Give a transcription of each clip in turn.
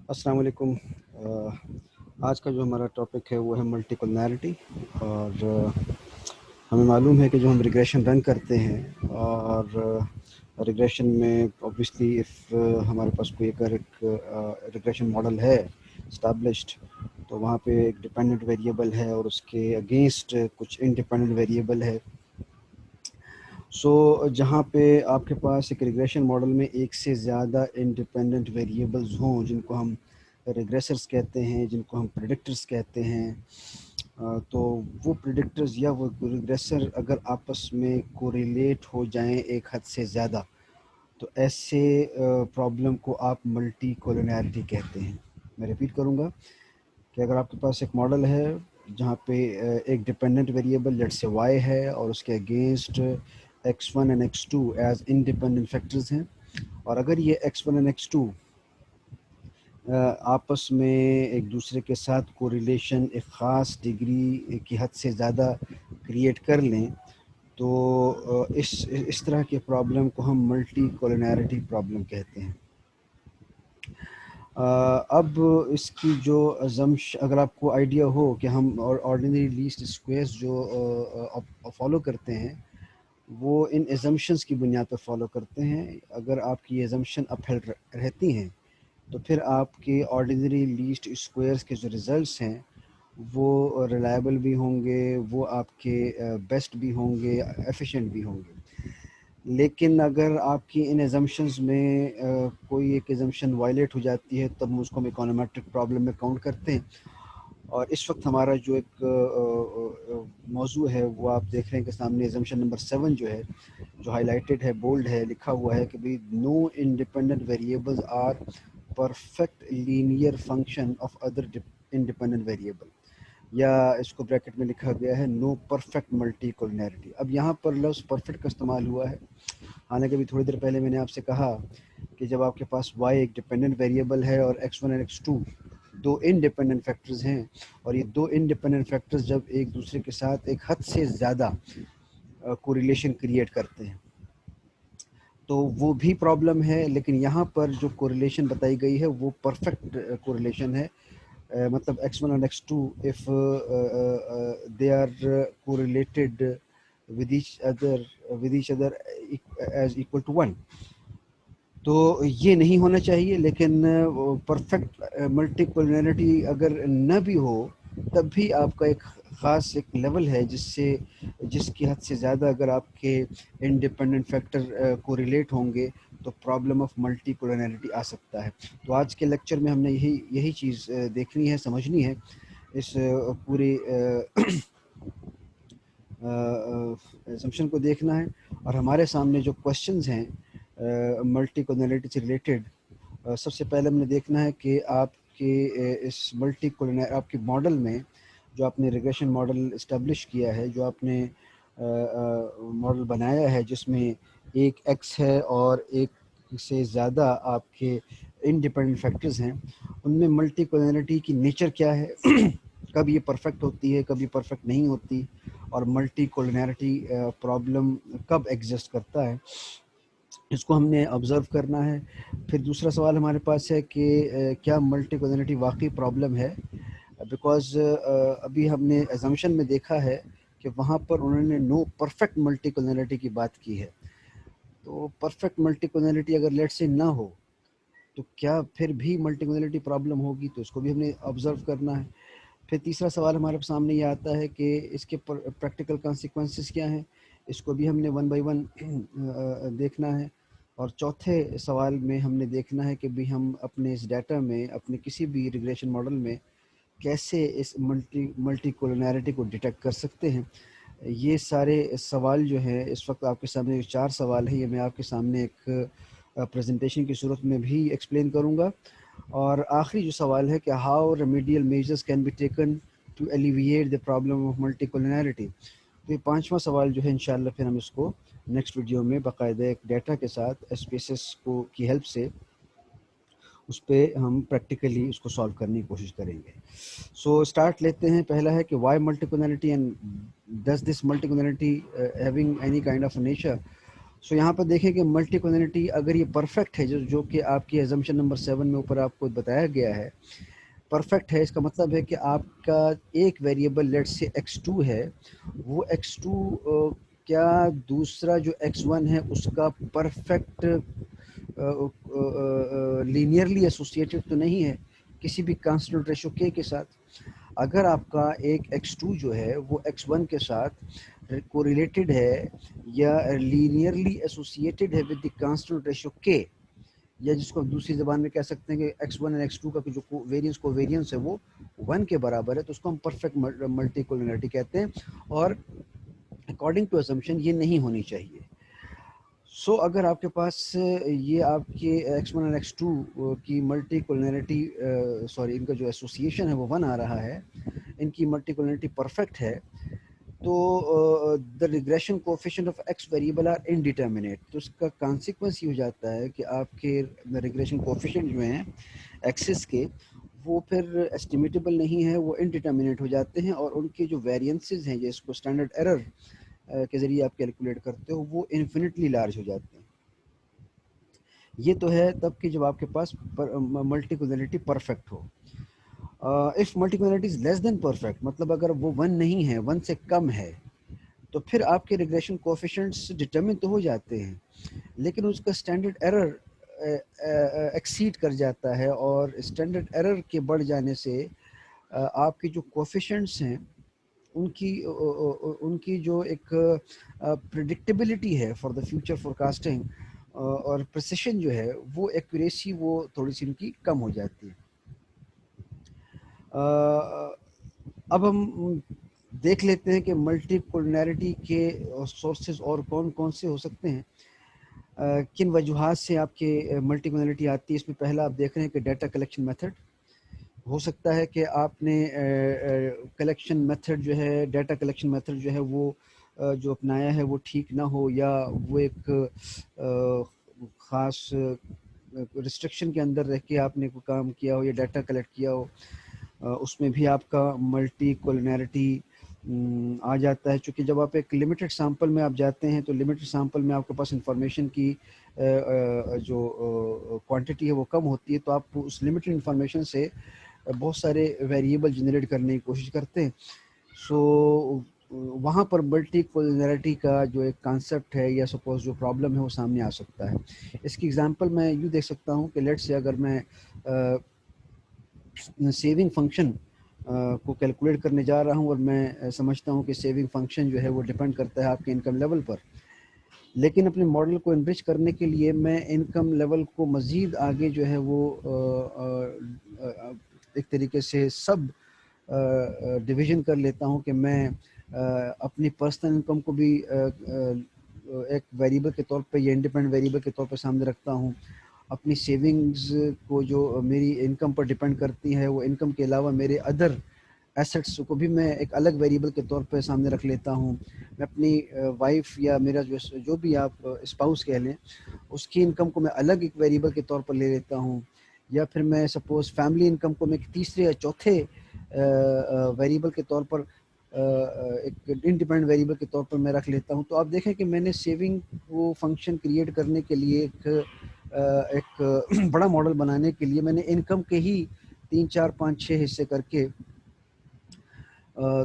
السلام علیکم۔ آج کا جو ہمارا ٹاپک ہے وہ ہے ملٹی کولنیرٹی، اور ہمیں معلوم ہے کہ جو ہم ریگریشن رن کرتے ہیں، اور ریگریشن میں اوبویسلی اف ہمارے پاس کوئی اگر ایک ریگریشن ماڈل ہے اسٹیبلشڈ، تو وہاں پہ ایک ڈپینڈنٹ ویریبل ہے اور اس کے اگینسٹ کچھ انڈیپینڈنٹ ویریبل ہے۔ سو جہاں پہ آپ کے پاس ایک ریگریشن ماڈل میں ایک سے زیادہ انڈیپینڈنٹ ویریبلز ہوں، جن کو ہم ریگریسرز کہتے ہیں، جن کو ہم پریڈکٹرز کہتے ہیں، تو وہ پریڈکٹرز یا وہ ریگریسر اگر آپس میں کوریلیٹ ہو جائیں ایک حد سے زیادہ، تو ایسے پرابلم کو آپ ملٹی کولنیرٹی کہتے ہیں۔ میں ریپیٹ کروں گا کہ اگر آپ کے پاس ایک ماڈل ہے جہاں پہ ایک ڈپینڈنٹ ویریبل لیٹ سے وائی ہے، اور اس کے against x1 and x2 as independent factors ہیں، اور اگر یہ x1 اینڈ x2 آپس میں ایک دوسرے کے ساتھ کوریلیشن ایک خاص ڈگری کی حد سے زیادہ کریٹ کر لیں، تو اس طرح کے پرابلم کو ہم ملٹی کولنیرٹی پرابلم کہتے ہیں۔ اب اس کی جو اگر آپ کو آئیڈیا ہو کہ ہم آرڈینری لیسٹ اسکویئرز جو فالو کرتے ہیں، وہ ان ایزمپشنز کی بنیاد پر فالو کرتے ہیں۔ اگر آپ کی ایزمپشن اپہیلڈ رہتی ہیں تو پھر آپ کے آرڈینری لیسٹ اسکویئرز کے جو ریزلٹس ہیں وہ ریلائبل بھی ہوں گے، وہ آپ کے بیسٹ بھی ہوں گے، ایفیشینٹ بھی ہوں گے۔ لیکن اگر آپ کی ان ایزمپشنز میں کوئی ایک ایزمپشن وائلیٹ ہو جاتی ہے، تب ہم اس کو ہم اکانومیٹرک پرابلم میں کاؤنٹ کرتے ہیں۔ اور اس وقت ہمارا جو ایک موضوع ہے وہ آپ دیکھ رہے ہیں کہ سامنے ایزمپشن نمبر 7 جو ہے، جو ہائی لائٹڈ ہے، بولڈ ہے، لکھا ہوا ہے کہ بھئی no independent variables are perfect linear function of other independent variable, یا اس کو بریکٹ میں لکھا گیا ہے نو پرفیکٹ ملٹی کولنیرٹی۔ اب یہاں پر لفظ پرفیکٹ کا استعمال ہوا ہے، حالانکہ ابھی تھوڑی دیر پہلے میں نے آپ سے کہا کہ جب آپ کے پاس y ایک ڈیپینڈنٹ ویریبل ہے اور x1 اور x2 دو انڈیپینڈنٹ فیکٹرز ہیں، اور یہ دو انڈیپینڈنٹ فیکٹرز جب ایک دوسرے کے ساتھ ایک حد سے زیادہ کوریلیشن کریٹ کرتے ہیں تو وہ بھی پرابلم ہے۔ لیکن یہاں پر جو کوریلیشن بتائی گئی ہے وہ پرفیکٹ کوریلیشن ہے، مطلب x1 and x2 if they are correlated with each other as equal to 1، تو یہ نہیں ہونا چاہیے۔ لیکن پرفیکٹ ملٹی کولنیرٹی اگر نہ بھی ہو، تب بھی آپ کا ایک خاص ایک لیول ہے جس کی حد سے زیادہ اگر آپ کے انڈیپینڈنٹ فیکٹر کوریلیٹ ہوں گے تو پرابلم آف ملٹی کولنیرٹی آ سکتا ہے۔ تو آج کے لیکچر میں ہم نے یہی چیز دیکھنی ہے، سمجھنی ہے، اس پوری ایزمپشن کو دیکھنا ہے۔ اور ہمارے سامنے جو کوشچنز ہیں ملٹی کولنیرٹی سے ریلیٹڈ، سب سے پہلے ہم نے دیکھنا ہے کہ آپ کے اس ملٹی کولنیرٹی آپ کے ماڈل میں، جو آپ نے ریگریشن ماڈل اسٹیبلش کیا ہے، جو آپ نے ماڈل بنایا ہے جس میں ایک ایکس ہے اور ایک سے زیادہ آپ کے انڈیپینڈنٹ فیکٹرز ہیں، ان میں ملٹی کولنیرٹی کی نیچر کیا ہے، کب یہ پرفیکٹ ہوتی ہے، کب یہ پرفیکٹ نہیں ہوتی، اور ملٹی کولنیرٹی پرابلم کب ایگزسٹ کرتا ہے، اس کو ہم نے آبزرو کرنا ہے۔ پھر دوسرا سوال ہمارے پاس ہے کہ کیا ملٹی کولنیرٹی واقعی پرابلم ہے، بیکاز ابھی ہم نے ایزمپشن میں دیکھا ہے کہ وہاں پر انہوں نے نو پرفیکٹ ملٹی کولنیرٹی کی بات کی ہے۔ تو پرفیکٹ ملٹی کولنیرٹی اگر لیٹ سے نہ ہو تو کیا پھر بھی ملٹی کولنیرٹی پرابلم ہوگی، تو اس کو بھی ہم نے آبزرو کرنا ہے۔ پھر تیسرا سوال ہمارے سامنے یہ آتا ہے کہ اس کے پریکٹیکل کانسیکوینسز کیا ہیں، اس کو بھی ہم نے ون بائی ون دیکھنا ہے۔ اور چوتھے سوال میں ہم نے دیکھنا ہے کہ بھی ہم اپنے اس ڈیٹا میں، اپنے کسی بھی ریگریشن ماڈل میں کیسے اس ملٹی کولنیرٹی کو ڈیٹیکٹ کر سکتے ہیں۔ یہ سارے سوال جو ہیں اس وقت آپ کے سامنے 4 سوال ہیں، یہ میں آپ کے سامنے ایک پریزنٹیشن کی صورت میں بھی ایکسپلین کروں گا۔ اور آخری جو سوال ہے کہ how remedial measures can be taken to alleviate the problem of multi collinearity. تو یہ 5واں سوال جو ہے انشاءاللہ پھر ہم اس کو نیکسٹ ویڈیو میں باقاعدہ ایک ڈیٹا کے ساتھ ایس پی ایس ایس کو کی ہیلپ سے اس پہ ہم پریکٹیکلی اس کو سالو کرنے کی کوشش کریں گے۔ سو اسٹارٹ لیتے ہیں۔ پہلا ہے کہ why multi collinearity and does this multi collinearity having any kind of nature. So یہاں پر دیکھیں کہ ملٹی کولینرٹی اگر یہ پرفیکٹ ہے، جو کہ آپ کی ایزمپشن نمبر 7 میں اوپر آپ کو بتایا گیا ہے، پرفیکٹ ہے، اس کا مطلب ہے کہ آپ کا ایک ویریبل لیٹ سے x2 ہے، وہ x2 کیا دوسرا جو x1 ہے اس کا پرفیکٹ لینئرلی ایسوسیٹڈ تو نہیں ہے کسی بھی کانسٹنٹ ریشو k کے ساتھ. اگر آپ کا ایک x2 جو ہے وہ x1 کے ساتھ کوریلیٹڈ ہے یا لینئرلی ایسوسیٹڈ ہے with the constant ratio k، یا جس کو دوسری زبان میں کہہ سکتے ہیں کہ x1 اور x2 کا جو ویریئنس ہے وہ 1 کے برابر ہے، تو اس کو ہم پرفیکٹ ملٹی کولینرٹی کہتے ہیں، اور اکارڈنگ ٹو اسمپشن یہ نہیں ہونی چاہیے. سو اگر آپ کے پاس یہ آپ کے x1 اور x2 کی ملٹی کولینرٹی سوری ان کا جو ایسوسیشن ہے وہ 1 آ رہا ہے، ان کی ملٹی کولینرٹی پرفیکٹ ہے، تو the regression coefficient of X variable are indeterminate. تو اس کا کانسیکوینس یہ ہو جاتا ہے کہ آپ کے ریگریشن کوفیشنٹ جو ہیں ایکسس کے، وہ پھر ایسٹیمیٹیبل نہیں ہے، وہ انڈیٹرمنیٹ ہو جاتے ہیں، اور ان کے جو ویریئنسز ہیں جس کو اسٹینڈرڈ ایرر کے ذریعے آپ کیلکولیٹ کرتے ہو وہ انفینٹلی لارج ہو جاتے ہیں. یہ تو ہے تب کہ جب آپ کے پاس ملٹی کولینرٹی پرفیکٹ ہو. If multi collinearity is less than perfect, مطلب اگر وہ 1 نہیں ہے، 1 سے کم ہے، تو پھر آپ کے ریگریشن کوفیشنٹس ڈٹرمن تو ہو جاتے ہیں لیکن اس کا اسٹینڈرڈ ایرر ایکسیڈ کر جاتا ہے، اور اسٹینڈرڈ ایرر کے بڑھ جانے سے آپ کی جو کوفیشنٹس ہیں ان کی جو ایک پریڈکٹیبلٹی ہے for the future forecasting اور پریسیشن جو ہے وہ ایکوریسی وہ تھوڑی سی ان کی کم ہو جاتی ہے. اب ہم دیکھ لیتے ہیں کہ ملٹی کولینرٹی کے سورسز اور کون کون سے ہو سکتے ہیں، کن وجوہات سے آپ کے ملٹی کولینرٹی آتی ہے. اس میں پہلا آپ دیکھ رہے ہیں کہ ڈیٹا کلیکشن میتھڈ. ہو سکتا ہے کہ آپ نے کلیکشن میتھڈ جو ہے، ڈیٹا کلیکشن میتھڈ جو ہے وہ جو اپنایا ہے وہ ٹھیک نہ ہو، یا وہ ایک خاص ریسٹرکشن کے اندر رہ کے آپ نے کوئی کام کیا ہو یا ڈیٹا کلیکٹ کیا ہو، اس میں بھی آپ کا ملٹی کولینرٹی آ جاتا ہے. چونکہ جب آپ ایک لمیٹڈ سیمپل میں آپ جاتے ہیں تو لمیٹڈ سیمپل میں آپ کے پاس انفارمیشن کی جو کوانٹٹی ہے وہ کم ہوتی ہے، تو آپ اس لمیٹڈ انفارمیشن سے بہت سارے ویریبل جنریٹ کرنے کی کوشش کرتے ہیں. سو وہاں پر ملٹی کولینرٹی کا جو ایک کانسیپٹ ہے یا سپوز جو پرابلم ہے وہ سامنے آ سکتا ہے. اس کی ایگزامپل میں یوں دیکھ سکتا ہوں کہ لیٹ سے اگر میں سیونگ فنکشن کو کیلکولیٹ کرنے جا رہا ہوں، اور میں سمجھتا ہوں کہ سیونگ فنکشن جو ہے وہ ڈیپینڈ کرتا ہے آپ کے انکم لیول پر، لیکن اپنے ماڈل کو انرچ کرنے کے لیے میں انکم لیول کو مزید آگے جو ہے وہ ایک طریقے سے سب ڈویژن کر لیتا ہوں کہ میں اپنی پرسنل انکم کو بھی ایک ویریبل کے طور پہ یا انڈیپینڈنٹ ویریبل کے طور پہ سامنے رکھتا ہوں. اپنی سیونگز کو جو میری انکم پر ڈیپینڈ کرتی ہے، وہ انکم کے علاوہ میرے ادر ایسٹس کو بھی میں ایک الگ ویریبل کے طور پہ سامنے رکھ لیتا ہوں. میں اپنی وائف یا میرا جو بھی آپ اسپاؤس کہہ لیں، اس کی انکم کو میں الگ ایک ویریبل کے طور پر لے لیتا ہوں، یا پھر میں سپوز فیملی انکم کو میں ایک تیسرے یا چوتھے ویریبل کے طور پر ایک انڈیپینڈنٹ ویریبل کے طور پر میں رکھ لیتا ہوں. تو آپ دیکھیں کہ میں نے سیونگ کو فنکشن کریٹ کرنے کے لیے ایک بڑا ماڈل بنانے کے لیے میں نے انکم کے ہی 3 4 5 6 حصے کر کے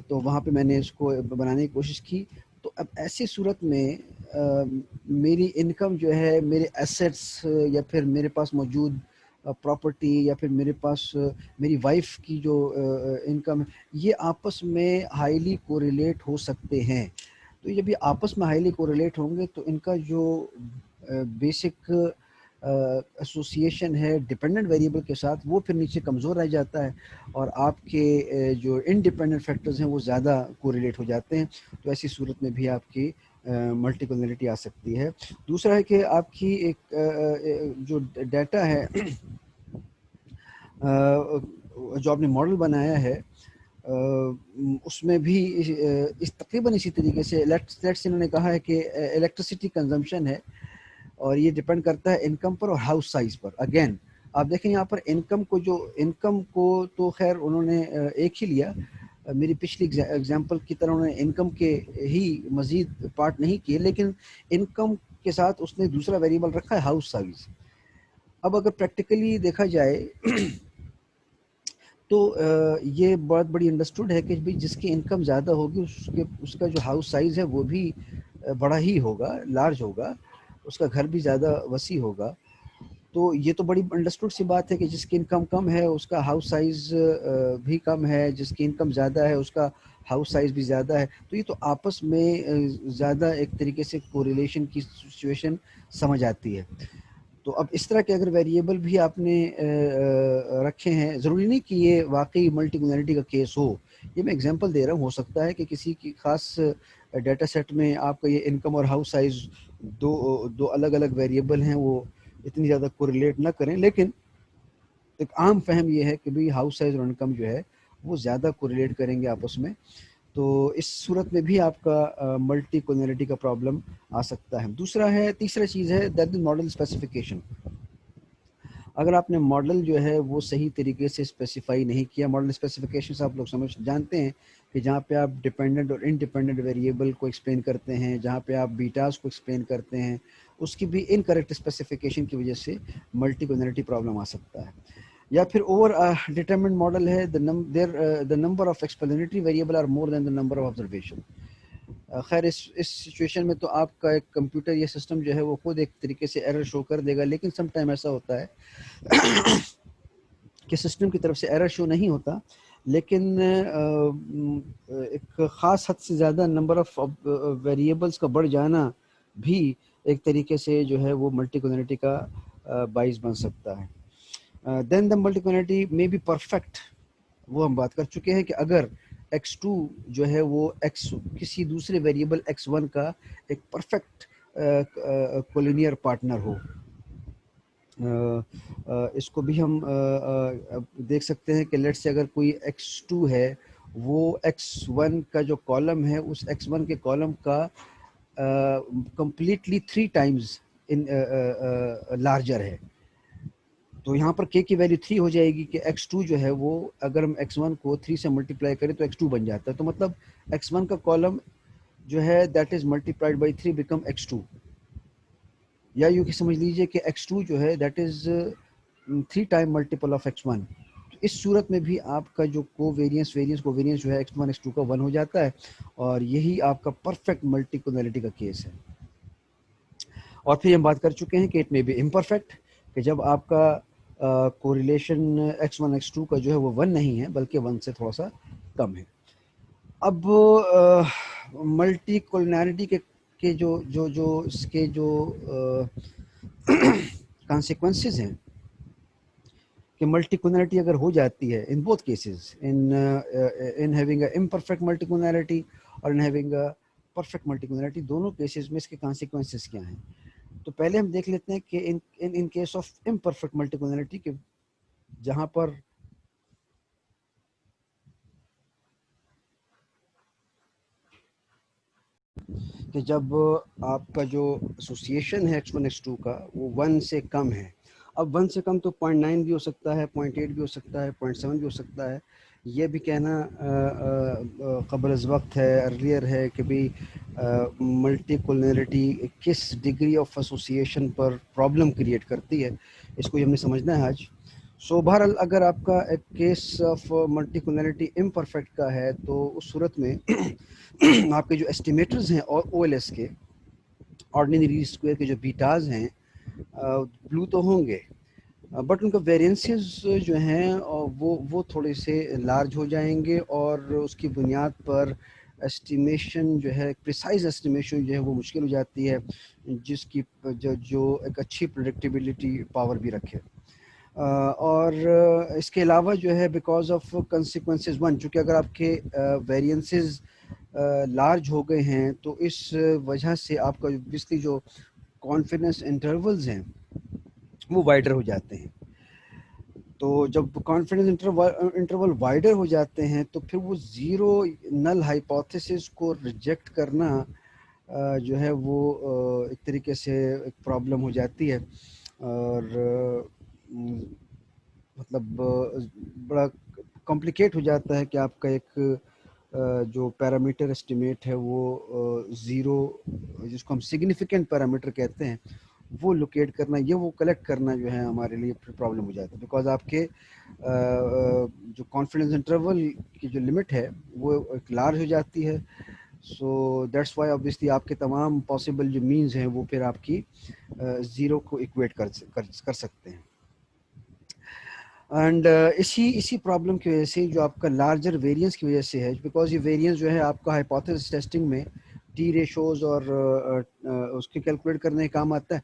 تو وہاں پہ میں نے اس کو بنانے کی کوشش کی. تو اب ایسی صورت میں میری انکم جو ہے میرے ایسیٹس یا پھر میرے پاس موجود پراپرٹی یا پھر میرے پاس میری وائف کی جو انکم، یہ آپس میں ہائیلی کوریلیٹ ہو سکتے ہیں. تو جب یہ آپس میں ہائیلی کوریلیٹ ہوں گے تو ان کا جو بیسک ایسوسیشن ہے ڈیپینڈنٹ ویریبل کے ساتھ وہ پھر نیچے کمزور رہ جاتا ہے، اور آپ کے جو انڈیپینڈنٹ فیکٹرز ہیں وہ زیادہ کوریلیٹ ہو جاتے ہیں. تو ایسی صورت میں بھی آپ کی ملٹی کولینرٹی آ سکتی ہے. دوسرا ہے کہ آپ کی ایک جو ڈیٹا ہے جو آپ نے ماڈل بنایا ہے اس میں بھی اس تقریباً اسی طریقے سے لیٹس انہوں نے کہا ہے کہ الیکٹرسٹی کنزمپشن ہے، اور یہ ڈیپینڈ کرتا ہے انکم پر اور ہاؤس سائز پر. اگین آپ دیکھیں یہاں پر انکم کو تو خیر انہوں نے ایک ہی لیا، میری پچھلی ایگزامپل کی طرح انہوں نے انکم کے ہی مزید پارٹ نہیں کیے، لیکن انکم کے ساتھ اس نے دوسرا ویریبل رکھا ہے ہاؤس سائز. اب اگر پریکٹیکلی دیکھا جائے تو یہ بہت بڑی انڈرسٹوڈ ہے کہ بھئی جس کی انکم زیادہ ہوگی اس کا جو ہاؤس سائز ہے وہ بھی بڑا ہی ہوگا، لارج ہوگا، اس کا گھر بھی زیادہ وسیع ہوگا. تو یہ تو بڑی انڈرسٹوڈ سی بات ہے کہ جس کی انکم کم ہے اس کا ہاؤس سائز بھی کم ہے، جس کی انکم زیادہ ہے اس کا ہاؤس سائز بھی زیادہ ہے. تو یہ تو آپس میں زیادہ ایک طریقے سے کوریلیشن کی سچویشن سمجھ آتی ہے. تو اب اس طرح کے اگر ویریبل بھی آپ نے رکھے ہیں، ضروری نہیں کہ یہ واقعی ملٹی کمیونٹی کا کیس ہو. یہ میں اگزامپل دے رہا ہوں، ہو سکتا ہے کہ کسی کی خاص ڈیٹا سیٹ میں آپ کا یہ انکم اور ہاؤس سائز دو الگ الگ ویریبل ہیں، وہ اتنی زیادہ کوریلیٹ نہ کریں، لیکن ایک عام فہم یہ ہے کہ بھئی ہاؤس سائز اور انکم جو ہے وہ زیادہ کوریلیٹ کریں گے آپس میں. تو اس صورت میں بھی آپ کا ملٹی کمیونٹی کا پرابلم آ سکتا ہے. تیسرا چیز ہے دیٹ ماڈل اسپیسیفکیشن. اگر آپ نے ماڈل جو ہے وہ صحیح طریقے سے اسپیسیفائی نہیں کیا، ماڈل اسپیسیفکیشن سے آپ لوگ جانتے ہیں کہ جہاں پہ آپ ڈیپینڈنٹ اور انڈیپینڈنٹ ویریبل کو ایکسپلین کرتے ہیں، جہاں پہ آپ بیٹاز کو ایکسپلین کرتے ہیں، اس کی بھی انکریکٹ اسپیسیفکیشن کی وجہ سے ملٹی کمیونٹی پرابلم آ سکتا ہے. یا پھر اوور ڈیٹرمنٹ ماڈل ہے the number of explanatory variable are more than the number of observation. خیر اس سچویشن میں تو آپ کا ایک کمپیوٹر یا سسٹم جو ہے وہ خود ایک طریقے سے ایرر شو کر دے گا، لیکن سم ٹائم ایسا ہوتا ہے کہ سسٹم کی طرف سے ایرر شو نہیں ہوتا، لیکن ایک خاص حد سے زیادہ نمبر آف ویریبلس کا بڑھ جانا بھی ایک طریقے سے جو ہے وہ ملٹی کمیونٹی کا باعث بن سکتا ہے. دین دا ملٹی کمیونٹی میں بی پرفیکٹ. وہ ہم بات کر چکے ہیں کہ اگر x2 جو ہے وہ کسی دوسرے ویریبل x1 کا ایک پرفیکٹ کولینئر پارٹنر ہو. اس کو بھی ہم دیکھ سکتے ہیں کہ لیٹ سے اگر کوئی x2 ہے وہ x1 کا جو کالم ہے اس x1 کے کالم کا کمپلیٹلی 3 ٹائمز لارجر ہے، تو یہاں پر k کی ویلیو 3 ہو جائے گی کہ x2 جو ہے وہ اگر ہم x1 کو 3 سے ملٹیپلائی کریں تو x2 بن جاتا ہے. تو مطلب x1 کا کالم جو ہے that is multiplied by 3 become x2. یا یوں کہ سمجھ لیجئے کہ x2 جو ہے that is 3 time multiple of x1. اس صورت میں بھی آپ کا جو کوویرینس جو ہے x1 x2 کا 1 ہو جاتا ہے، اور یہی آپ کا پرفیکٹ ملٹی کمیونٹی کا کیس ہے. اور پھر ہم بات کر چکے ہیں کہ اٹ میں بھی امپرفیکٹ، کہ جب آپ کا کوریلیشن x1 x2 کا جو ہے وہ 1 نہیں ہے بلکہ 1 سے تھوڑا سا کم ہے. اب ملٹی کولینرٹی کے اس کے جو کانسیکوینسز ہیں کہ ملٹی کولینرٹی اگر ہو جاتی ہے in both cases, in having a imperfect multi collinearity اور in having a perfect multi collinearity, دونوں کیسز میں اس کے کانسیکوینسز کیا ہیں. تو پہلے ہم دیکھ لیتے ہیں کہ in case of imperfect multi collinearity کہ جہاں پر جب آپ کا جو ایسوسیشن ہے x1 x2 کا وہ 1 سے کم ہے. اب 1 سے کم تو 0.9 بھی ہو سکتا ہے، 0.8 بھی ہو سکتا ہے، 0.7 بھی ہو سکتا ہے. یہ بھی کہنا قبل از وقت ہے، ارلیئر ہے کہ بھی ملٹی کولینرٹی کس degree of association per problem create کرتی ہے، اس کو ہم نے سمجھنا ہے آج. سو بہرحال اگر آپ کا ایک کیس آف ملٹی کولینرٹی امپرفیکٹ کا ہے تو اس صورت میں آپ کے جو ایسٹیمیٹرز ہیں او ایل ایس کے آرڈینری لیسٹ اسکوائر کے جو بیٹاز ہیں بلو تو ہوں گے، بٹ ان کا ویرینسز جو ہیں وہ تھوڑے سے لارج ہو جائیں گے، اور اس کی بنیاد پر ایسٹیمیشن جو ہے پریسائز ایسٹیمیشن جو ہے وہ مشکل ہو جاتی ہے، جس کی جو ایک اچھی پریڈکٹیبلٹی پاور بھی رکھے. اور اس کے علاوہ جو ہے بیکاز آف کنسیکوینسز 1، چونکہ اگر آپ کے ویرینسز لارج ہو گئے ہیں تو اس وجہ سے آپ کا بیسکلی جو کانفیڈنس انٹرولز ہیں وہ وائڈر ہو جاتے ہیں. تو جب کانفیڈنس انٹرول وائڈر ہو جاتے ہیں تو پھر وہ زیرو نل ہائپوتھیسس کو ریجیکٹ کرنا جو ہے وہ ایک طریقے سے ایک پرابلم ہو جاتی ہے، اور مطلب بڑا کمپلیکیٹ ہو جاتا ہے کہ آپ کا ایک جو پیرامیٹر اسٹیمیٹ ہے وہ زیرو، جس کو ہم سگنیفیکنٹ پیرامیٹر کہتے ہیں، وہ لوکیٹ کرنا، یہ وہ کلیکٹ کرنا جو ہے ہمارے لیے پھر پرابلم ہو جاتا ہے، بیکاز آپ کے جو کانفیڈنس انٹرول کی جو لمٹ ہے وہ ایک لارج ہو جاتی ہے. سو دیٹس وائی آبویسلی آپ کے تمام پاسبل جو مینز ہیں وہ پھر آپ کی زیرو کو ایکویٹ کر سکتے ہیں. اینڈ اسی پرابلم کی وجہ سے جو آپ کا لارجر ویریئنس کی وجہ سے ہے، بیکاز یہ ویریئنس جو ہے آپ کا ہائپوتھیسس ٹیسٹنگ میں ٹی ریشوز اور اس کے کیلکولیٹ کرنے کا کام آتا ہے.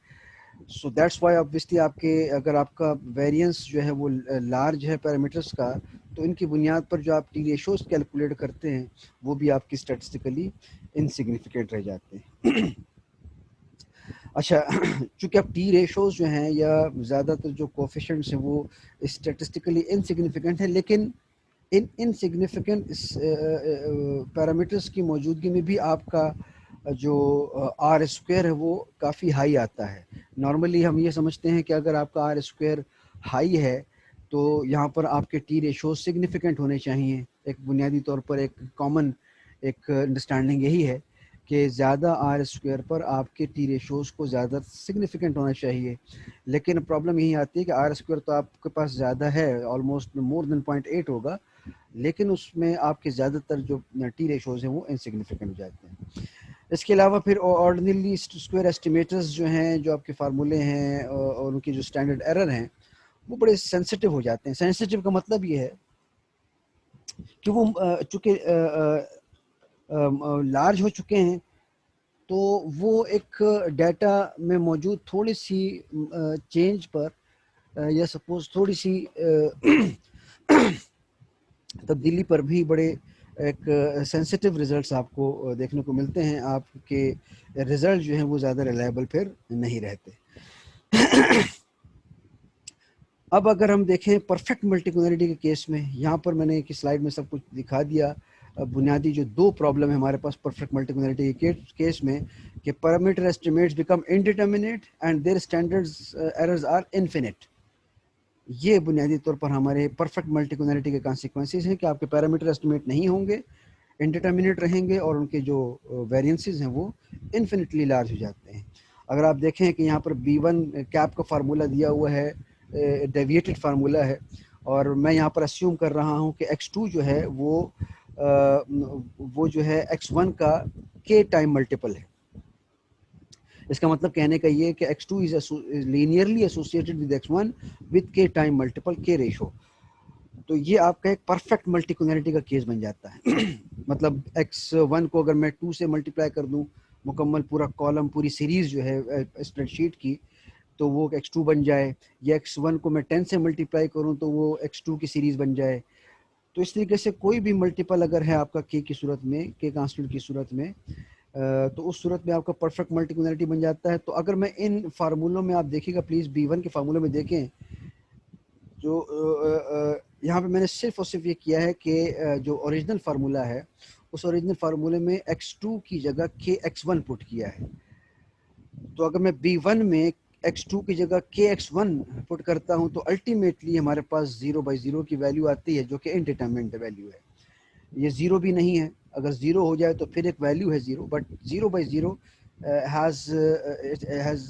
سو دیٹس وائی آبویسلی آپ کے اگر آپ کا ویریئنس جو ہے وہ لارج ہے پیرامیٹرس کا، تو ان کی بنیاد پر جو آپ ٹی ریشوز کیلکولیٹ کرتے ہیں وہ بھی آپ کی اسٹیٹسٹیکلی انسگنیفیکینٹ رہ جاتے ہیں. اچھا، چونکہ اب ٹی ریشوز جو ہیں یا زیادہ تر جو کوفیشنٹس ہیں وہ اسٹیٹسٹیکلی انسگنیفیکنٹ ہیں، لیکن ان انسگنیفیکنٹ پیرامیٹرس کی موجودگی میں بھی آپ کا جو آر اسکوئر ہے وہ کافی ہائی آتا ہے. نارملی ہم یہ سمجھتے ہیں کہ اگر آپ کا آر اسکوئر ہائی ہے تو یہاں پر آپ کے ٹی ریشوز سگنیفیکنٹ ہونے چاہیے. ایک بنیادی طور پر ایک کامن ایک انڈرسٹینڈنگ یہی ہے کہ زیادہ آر اسکوئر پر آپ کے ٹی ریشوز کو زیادہ سگنیفیکنٹ ہونا چاہیے. لیکن پرابلم یہی آتی ہے کہ آر اسکوئر تو آپ کے پاس زیادہ ہے، آلموسٹ مور دین 0.8 ہوگا، لیکن اس میں آپ کے زیادہ تر جو ٹی ریشوز ہیں وہ انسگنیفیکنٹ ہو جاتے ہیں. اس کے علاوہ پھر آرڈینری اسکوئر ایسٹیمیٹرز جو ہیں، جو آپ کے فارمولے ہیں اور ان کی جو اسٹینڈرڈ ایرر ہیں وہ بڑے سینسٹیو ہو جاتے ہیں. سینسٹیو کا مطلب یہ ہے کہ وہ چونکہ لارج ہو چکے ہیں تو وہ ایک ڈیٹا میں موجود تھوڑی سی چینج پر یا سپوز تھوڑی سی تبدیلی پر بھی بڑے ایک سینسٹیو ریزلٹس آپ کو دیکھنے کو ملتے ہیں. آپ کے ریزلٹ جو ہیں وہ زیادہ ریلائبل پھر نہیں رہتے. اب اگر ہم دیکھیں پرفیکٹ ملٹیکولرٹی کے کیس میں، یہاں پر میں نے ایک سلائیڈ میں سب کچھ دکھا دیا. بنیادی جو دو پرابلم ہے ہمارے پاس پرفیکٹ ملٹیکولرٹی کے کیس میں کہ parameter estimates become indeterminate and their standards errors are infinite. یہ بنیادی طور پر ہمارے پرفیکٹ ملٹیکولرٹی کے کانسیکوینسز ہیں کہ آپ کے پیرامیٹر ایسٹیمیٹ نہیں ہوں گے، انڈیٹرمنیٹ رہیں گے، اور ان کے جو ویریئنسز ہیں وہ انفینٹلی لارج ہو جاتے ہیں. اگر آپ دیکھیں کہ یہاں پر B1 کیپ کا فارمولہ دیا ہوا ہے، ڈیویٹڈ فارمولہ ہے، اور میں یہاں پر اسیوم کر رہا ہوں کہ X2 جو ہے وہ جو ہے X1 کا K ٹائم ملٹیپل ہے. اس کا مطلب کہنے کا یہ کہ X2 is linearly associated with X1 with K time multiple K ratio. تو یہ آپ کا ایک پرفیکٹ ملٹیکولرٹی کا کیس بن جاتا ہے. مطلب X1 کو اگر میں 2 سے ملٹیپلائی کر دوں، مکمل پورا کالم پوری سیریز جو ہے اسپریڈ شیٹ کی، تو وہ X2 بن جائے، یا X1 کو میں 10 سے ملٹیپلائی کروں تو وہ X2 کی سیریز بن جائے. تو اس طریقے سے کوئی بھی ملٹیپل اگر ہے آپ کا K کی صورت میں، K کانسٹنٹ کی صورت میں، تو اس صورت میں آپ کا پرفیکٹ ملٹیکولرٹی بن جاتا ہے. تو اگر میں ان فارمولوں میں، آپ دیکھیے گا پلیز B1 کے فارمولوں میں دیکھیں، جو یہاں پہ میں نے صرف اور صرف یہ کیا ہے کہ جو اوریجنل فارمولہ ہے اس اوریجنل فارمولے میں X2 کی جگہ KX1 پٹ کیا ہے. تو اگر میں B1 میں X2 کی جگہ KX1 پٹ کرتا ہوں تو الٹیمیٹلی ہمارے پاس 0/0 کی ویلیو آتی ہے، جو کہ انڈیٹرمنٹ ویلیو ہے. یہ 0 بھی نہیں ہے، اگر 0 ہو جائے تو پھر ایک ویلیو ہے 0، but 0/0 has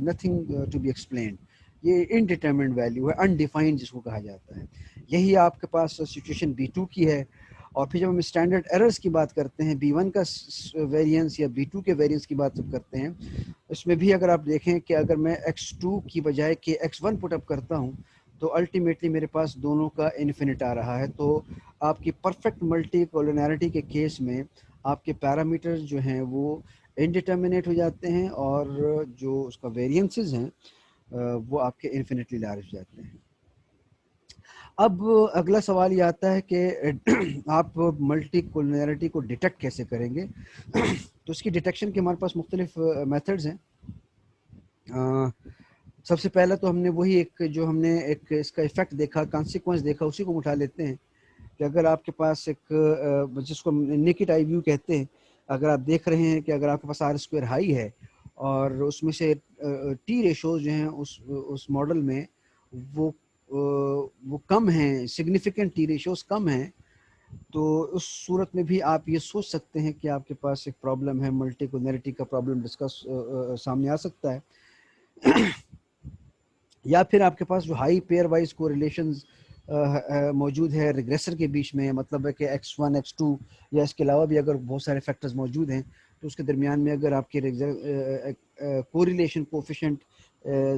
nothing to be explained. یہ انڈیٹرمنٹ ویلیو ہے، انڈیفائنڈ جس کو کہا جاتا ہے. یہی آپ کے پاس سچویشن B2 کی ہے. اور پھر جب ہم اسٹینڈرڈ ایررز کی بات کرتے ہیں، B1 کا ویریئنس یا B2 کے ویریئنس کی بات کرتے ہیں، اس میں بھی اگر آپ دیکھیں کہ اگر میں X2 کی بجائے KX1 پٹ اپ کرتا ہوں تو الٹیمیٹلی میرے پاس دونوں کا انفینٹ آ رہا ہے. تو آپ کی پرفیکٹ ملٹی کولرنیرٹی کے کیس میں آپ کے پیرامیٹر جو ہیں وہ انڈیٹرمنیٹ ہو جاتے ہیں، اور جو اس کا ویریئنسز ہیں وہ آپ کے انفینٹلی لارج ہو جاتے ہیں. اب اگلا سوال یہ آتا ہے کہ آپ ملٹی کولرنیرٹی کو ڈیٹیکٹ کیسے کریں گے؟ تو اس کی ڈیٹیکشن کے ہمارے پاس مختلف میتھڈز ہیں. سب سے پہلا تو ہم نے وہی جو ہم نے ایک اس کا ایفیکٹ دیکھا، کانسیکوینس دیکھا، اسی کو اٹھا لیتے ہیں کہ اگر آپ کے پاس ایک جس کو نیکڈ آئی ویو کہتے ہیں، اگر آپ دیکھ رہے ہیں کہ اگر آپ کے پاس آر اسکوئر ہائی ہے اور اس میں سے ٹی ریشوز جو ہیں اس ماڈل میں وہ کم ہیں، سگنیفیکنٹ ٹی ریشوز کم ہیں، تو اس صورت میں بھی آپ یہ سوچ سکتے ہیں کہ آپ کے پاس ایک پرابلم ہے، ملٹی کولرٹی کا پرابلم ڈسکس سامنے آ سکتا ہے. یا پھر آپ کے پاس جو ہائی پیئر وائز کو ریلیشنز موجود ہے ریگریسر کے بیچ میں، مطلب ہے کہ x1 x2 یا اس کے علاوہ بھی اگر بہت سارے فیکٹرز موجود ہیں تو اس کے درمیان میں اگر آپ کی کوریلیشن کوفیشنٹ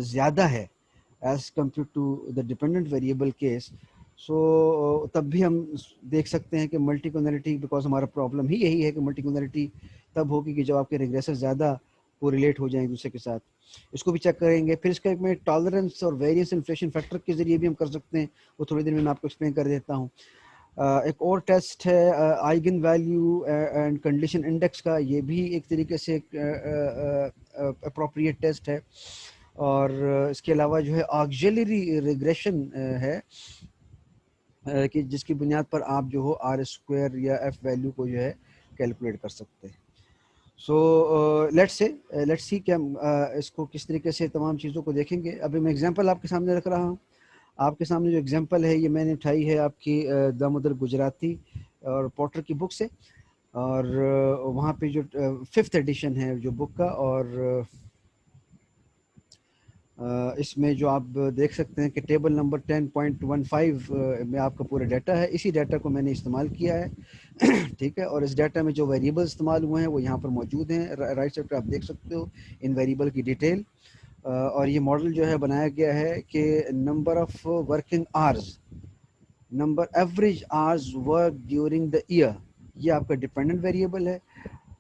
زیادہ ہے as compared to the dependent variable case, so تب بھی ہم دیکھ سکتے ہیں کہ ملٹی کونیلٹی، بیکاز ہمارا پرابلم ہی یہی ہے کہ ملٹی کونیلٹی تب ہوگی کہ جب آپ کے ریگریسر زیادہ کوریلیٹ ہو جائیں ایک دوسرے کے ساتھ. اس کو بھی چیک کریں گے. پھر اس کا ایک میں ٹالرنس اور ویریئنس انفلیشن فیکٹر کے ذریعے بھی ہم کر سکتے ہیں، وہ تھوڑی دیر میں آپ کو ایکسپلین کر دیتا ہوں. ایک اور ٹیسٹ ہے eigen value and condition index کا، یہ بھی ایک طریقے سے ایک اپروپریٹ ٹیسٹ ہے. اور اس کے علاوہ جو ہے آگزیلری ریگریشن ہے کہ جس کی بنیاد پر آپ جو ہو آر اسکوائر یا ایف ویلیو کو جو ہے کیلکولیٹ کر سکتے ہیں. سو لیٹس سی کہ ہم اس کو کس طریقے سے تمام چیزوں کو دیکھیں گے. ابھی میں اگزامپل آپ کے سامنے رکھ رہا ہوں. آپ کے سامنے جو اگزامپل ہے یہ میں نے اٹھائی ہے آپ کی دامودر گجراتی اور پورٹر کی بک سے، اور وہاں پہ جو 5th ایڈیشن ہے جو بک کا، اور اس میں جو آپ دیکھ سکتے ہیں کہ ٹیبل نمبر 10.15 میں آپ کا پورا ڈیٹا ہے. اسی ڈیٹا کو میں نے استعمال کیا ہے، ٹھیک ہے. اور اس ڈیٹا میں جو ویریبل استعمال ہوئے ہیں وہ یہاں پر موجود ہیں. رائٹ سائڈ پہ آپ دیکھ سکتے ہو ان ویریبل کی ڈیٹیل. اور یہ ماڈل جو ہے بنایا گیا ہے کہ number of working hours, number average hours work during the year, یہ آپ کا ڈپینڈنٹ ویریبل ہے.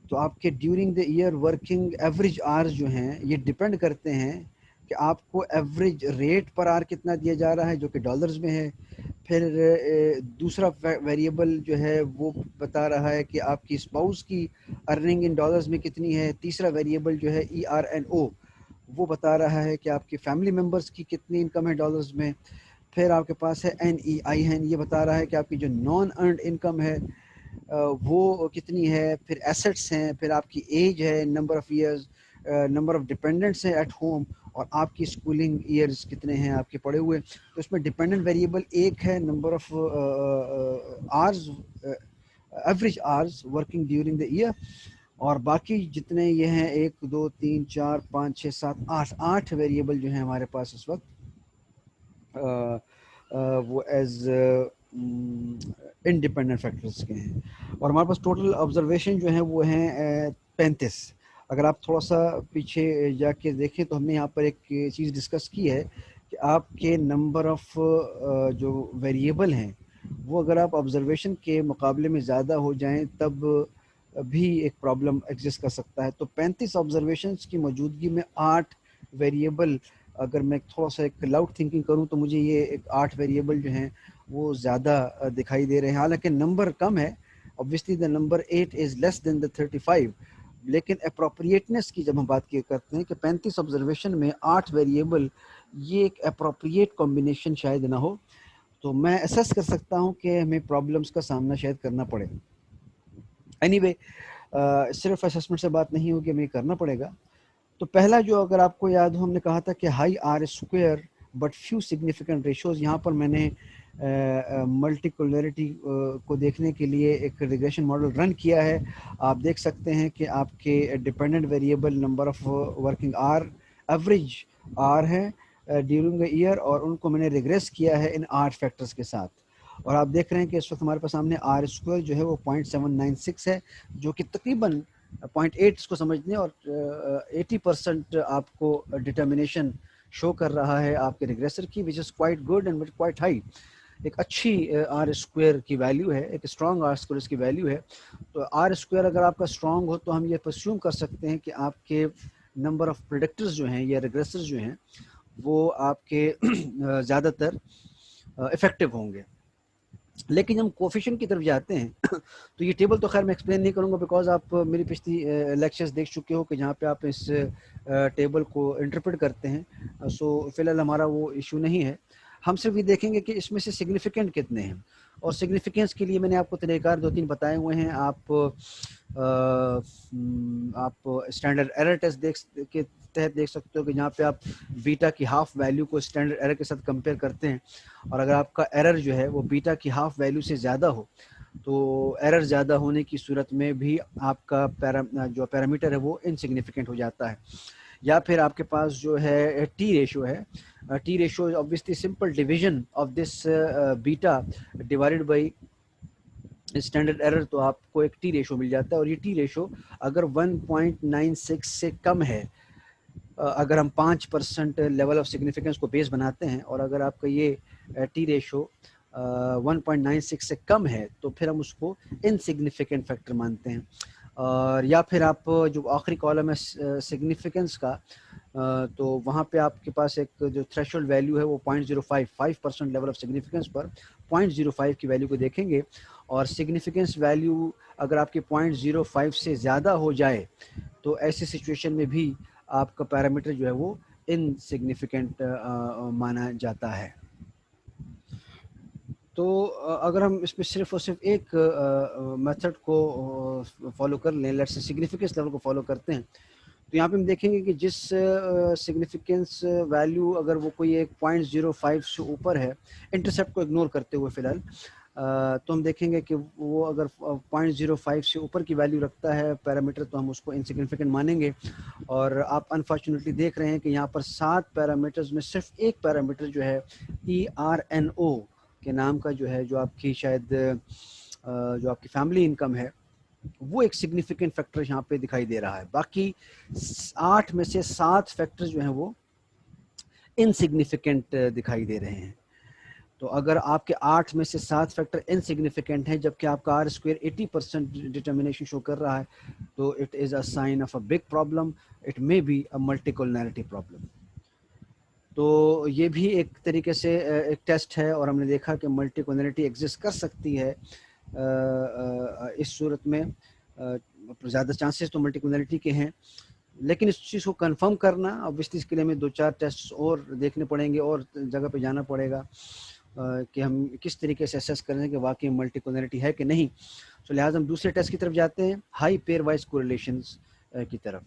تو آپ کے during the year working average hours جو ہیں یہ ڈپینڈ کرتے ہیں کہ آپ کو ایوریج ریٹ پر آر کتنا دیا جا رہا ہے جو کہ ڈالرز میں ہے. پھر دوسرا ویریبل جو ہے وہ بتا رہا ہے کہ آپ کی اسپاؤس کی ارننگ ان ڈالرز میں کتنی ہے. تیسرا ویریبل جو ہے ERNO، وہ بتا رہا ہے کہ آپ کی فیملی ممبرس کی کتنی انکم ہے ڈالرز میں. پھر آپ کے پاس ہے NEI، یہ بتا رہا ہے کہ آپ کی جو نان ارنڈ انکم ہے وہ کتنی ہے. پھر ایسٹس ہیں، پھر آپ کی ایج ہے، number of years, number of dependents ہیں ایٹ ہوم، اور آپ کی اسکولنگ ایئرز کتنے ہیں آپ کے پڑھے ہوئے. تو اس میں ڈپینڈنٹ ویریبل ایک ہے، number of hours, average hours working during the year. اور باقی جتنے یہ ہیں 1 2 3 4 5 6 7 8 ویریبل جو ہیں ہمارے پاس اس وقت وہ ایز انڈیپینڈنٹ فیکٹرز کے ہیں. اور ہمارے پاس ٹوٹل آبزرویشن جو ہیں وہ ہیں 35. اگر آپ تھوڑا سا پیچھے جا کے دیکھیں تو ہم نے یہاں پر ایک چیز ڈسکس کی ہے کہ آپ کے نمبر آف جو ویریبل ہیں وہ اگر آپ آبزرویشن کے مقابلے میں زیادہ ہو جائیں تب بھی ایک پرابلم ایگزسٹ کر سکتا ہے. تو 35 آبزرویشنس کی موجودگی میں 8 ویریبل، اگر میں تھوڑا سا ایک لاؤڈ تھنکنگ کروں تو مجھے یہ ایک 8 ویریبل جو ہیں وہ زیادہ دکھائی دے رہے ہیں. حالانکہ نمبر کم ہے، obviously the number 8 is less than the 35، لیکن اپروپریٹنس کی جب ہم بات کرتے ہیں کہ 35 آبزرویشن میں 8 ویریبل، یہ ایک اپروپریٹ کمبینیشن شاید نہ ہو. تو میں اسیس کر سکتا ہوں کہ ہمیں پرابلمس کا سامنا شاید کرنا پڑے. اینی وے صرف اسسمنٹ سے بات نہیں ہوگی، ہمیں یہ کرنا پڑے گا. تو پہلا جو اگر آپ کو یاد ہو ہم نے کہا تھا کہ high R square but few significant ratios. یہاں پر میں نے ملٹی کولرٹی کو دیکھنے کے لیے ایک ریگریشن ماڈل رن کیا ہے. آپ دیکھ سکتے ہیں کہ آپ کے dependent variable number of working hour, average hour ہے ڈیورنگ دا ایئر، اور ان کو میں نے ریگریس کیا ہے ان 8 فیکٹرز کے ساتھ. اور آپ دیکھ رہے ہیں کہ اس وقت ہمارے پاس سامنے آر اسکوئر جو ہے وہ 0.796 ہے، جو کہ تقریباً 0.8 اس کو سمجھنے، اور 80% آپ کو ڈٹرمنیشن شو کر رہا ہے آپ کے ریگریسر کی، which is quite good and quite high. ایک اچھی آر اسکوئر کی ویلیو ہے، ایک اسٹرانگ آر اسکوئر اس کی ویلیو ہے. تو آر اسکوئر اگر آپ کا اسٹرانگ ہو تو ہم یہ پرسیوم کر سکتے ہیں کہ آپ کے نمبر آف پریڈکٹرز جو ہیں یا ریگریسرز جو ہیں وہ آپ کے زیادہ تر افیکٹو ہوں گے. لیکن جب ہم کوفیشن کی طرف جاتے ہیں تو یہ ٹیبل تو خیر میں ایکسپلین نہیں کروں گا، بیکاز آپ میری پچھلی لیکچرز دیکھ چکے ہو کہ جہاں پہ آپ اس ٹیبل کو انٹرپریٹ کرتے ہیں. سو فی الحال ہمارا وہ ایشو نہیں ہے. ہم صرف یہ دیکھیں گے کہ اس میں سے سگنیفیکنٹ کتنے ہیں، اور سگنیفیکنس کے لیے میں نے آپ کو طریقہ کار 2-3 بتائے ہوئے ہیں. آپ اسٹینڈرڈ ایرر ٹیسٹ کے تحت دیکھ سکتے ہو کہ جہاں پہ آپ بیٹا کی ہاف ویلیو کو اسٹینڈرڈ ایرر کے ساتھ کمپیئر کرتے ہیں، اور اگر آپ کا ایرر جو ہے وہ بیٹا کی ہاف ویلیو سے زیادہ ہو تو ایرر زیادہ ہونے کی صورت میں بھی آپ کا جو پیرامیٹر ہے وہ انسگنیفیکنٹ ہو جاتا ہے. یا پھر آپ کے پاس جو ہے ٹی ریشو ہے. T ratio obviously simple division of this beta divided by standard error, تو آپ کو ایک ٹی ریشو مل جاتا ہے. اور یہ ٹی ریشو اگر 1.96 سے کم ہے, اگر ہم 5% لیول آف سگنیفیکنس کو بیس بناتے ہیں, اور اگر آپ کا یہ ٹی ریشو 1.96 سے کم ہے تو پھر ہم اس کو انسگنیفیکنٹ فیکٹر مانتے ہیں. اور یا پھر آپ جو آخری کالم ہے سگنیفیکنس کا, تو وہاں پہ آپ کے پاس ایک جو تھریشولڈ ویلیو ہے وہ 0.05% لیول آف سگنیفیکنس پر 0.05 کی ویلیو کو دیکھیں گے. اور سگنیفیکنس ویلیو اگر آپ کی 0.05 سے زیادہ ہو جائے تو ایسی سچویشن میں بھی آپ کا پیرامیٹر جو ہے وہ انسگنیفیکنٹ مانا جاتا ہے. تو اگر ہم اس میں صرف اور صرف ایک میتھڈ کو فالو کر لیں, لیٹس سے سگنیفیکنس لیول کو فالو کرتے ہیں, تو یہاں پہ ہم دیکھیں گے کہ جس سگنیفیکنس ویلیو اگر وہ کوئی ایک 0.05 سے اوپر ہے, انٹرسیپٹ کو اگنور کرتے ہوئے فی الحال, تو ہم دیکھیں گے کہ وہ اگر 0.05 سے اوپر کی ویلیو رکھتا ہے پیرامیٹر, تو ہم اس کو انسگنیفیکنٹ مانیں گے. اور آپ انفارچونیٹلی دیکھ رہے ہیں کہ یہاں پر 7 پیرامیٹرز میں صرف ایک پیرامیٹر جو ہے ERNO کے نام کا جو ہے, جو آپ کی شاید جو آپ کی فیملی انکم ہے, وہ ایک سگنیفیکنٹ فیکٹر یہاں پہ دکھائی دے رہا ہے. باقی 8 میں سے 7 فیکٹر جو ہیں وہ انسگنیفیکنٹ دکھائی دے رہے ہیں. تو اگر آپ کے 8 میں سے 7 فیکٹر انسگنیفیکنٹ ہیں جبکہ آپ کا R² 80% ڈٹرمنیشن شو کر رہا ہے, تو it is a sign of a big problem, it may be a multi collinearity problem. تو یہ بھی ایک طریقے سے ایک ٹیسٹ ہے, اور ہم نے دیکھا کہ ملٹی کولنرٹی ایگزسٹ کر سکتی ہے اس صورت میں. زیادہ چانسز تو ملٹی کولنرٹی کے ہیں, لیکن اس چیز کو کنفرم کرنا obviously اس کے لیے ہمیں 2-4 ٹیسٹ اور دیکھنے پڑیں گے, اور جگہ پہ جانا پڑے گا کہ ہم کس طریقے سے اسیس کریں کہ واقعی ملٹی کولنرٹی ہے کہ نہیں. تو لہٰذا ہم دوسرے ٹیسٹ کی طرف جاتے ہیں, ہائی پیئر وائز کوریلیشنز کی طرف.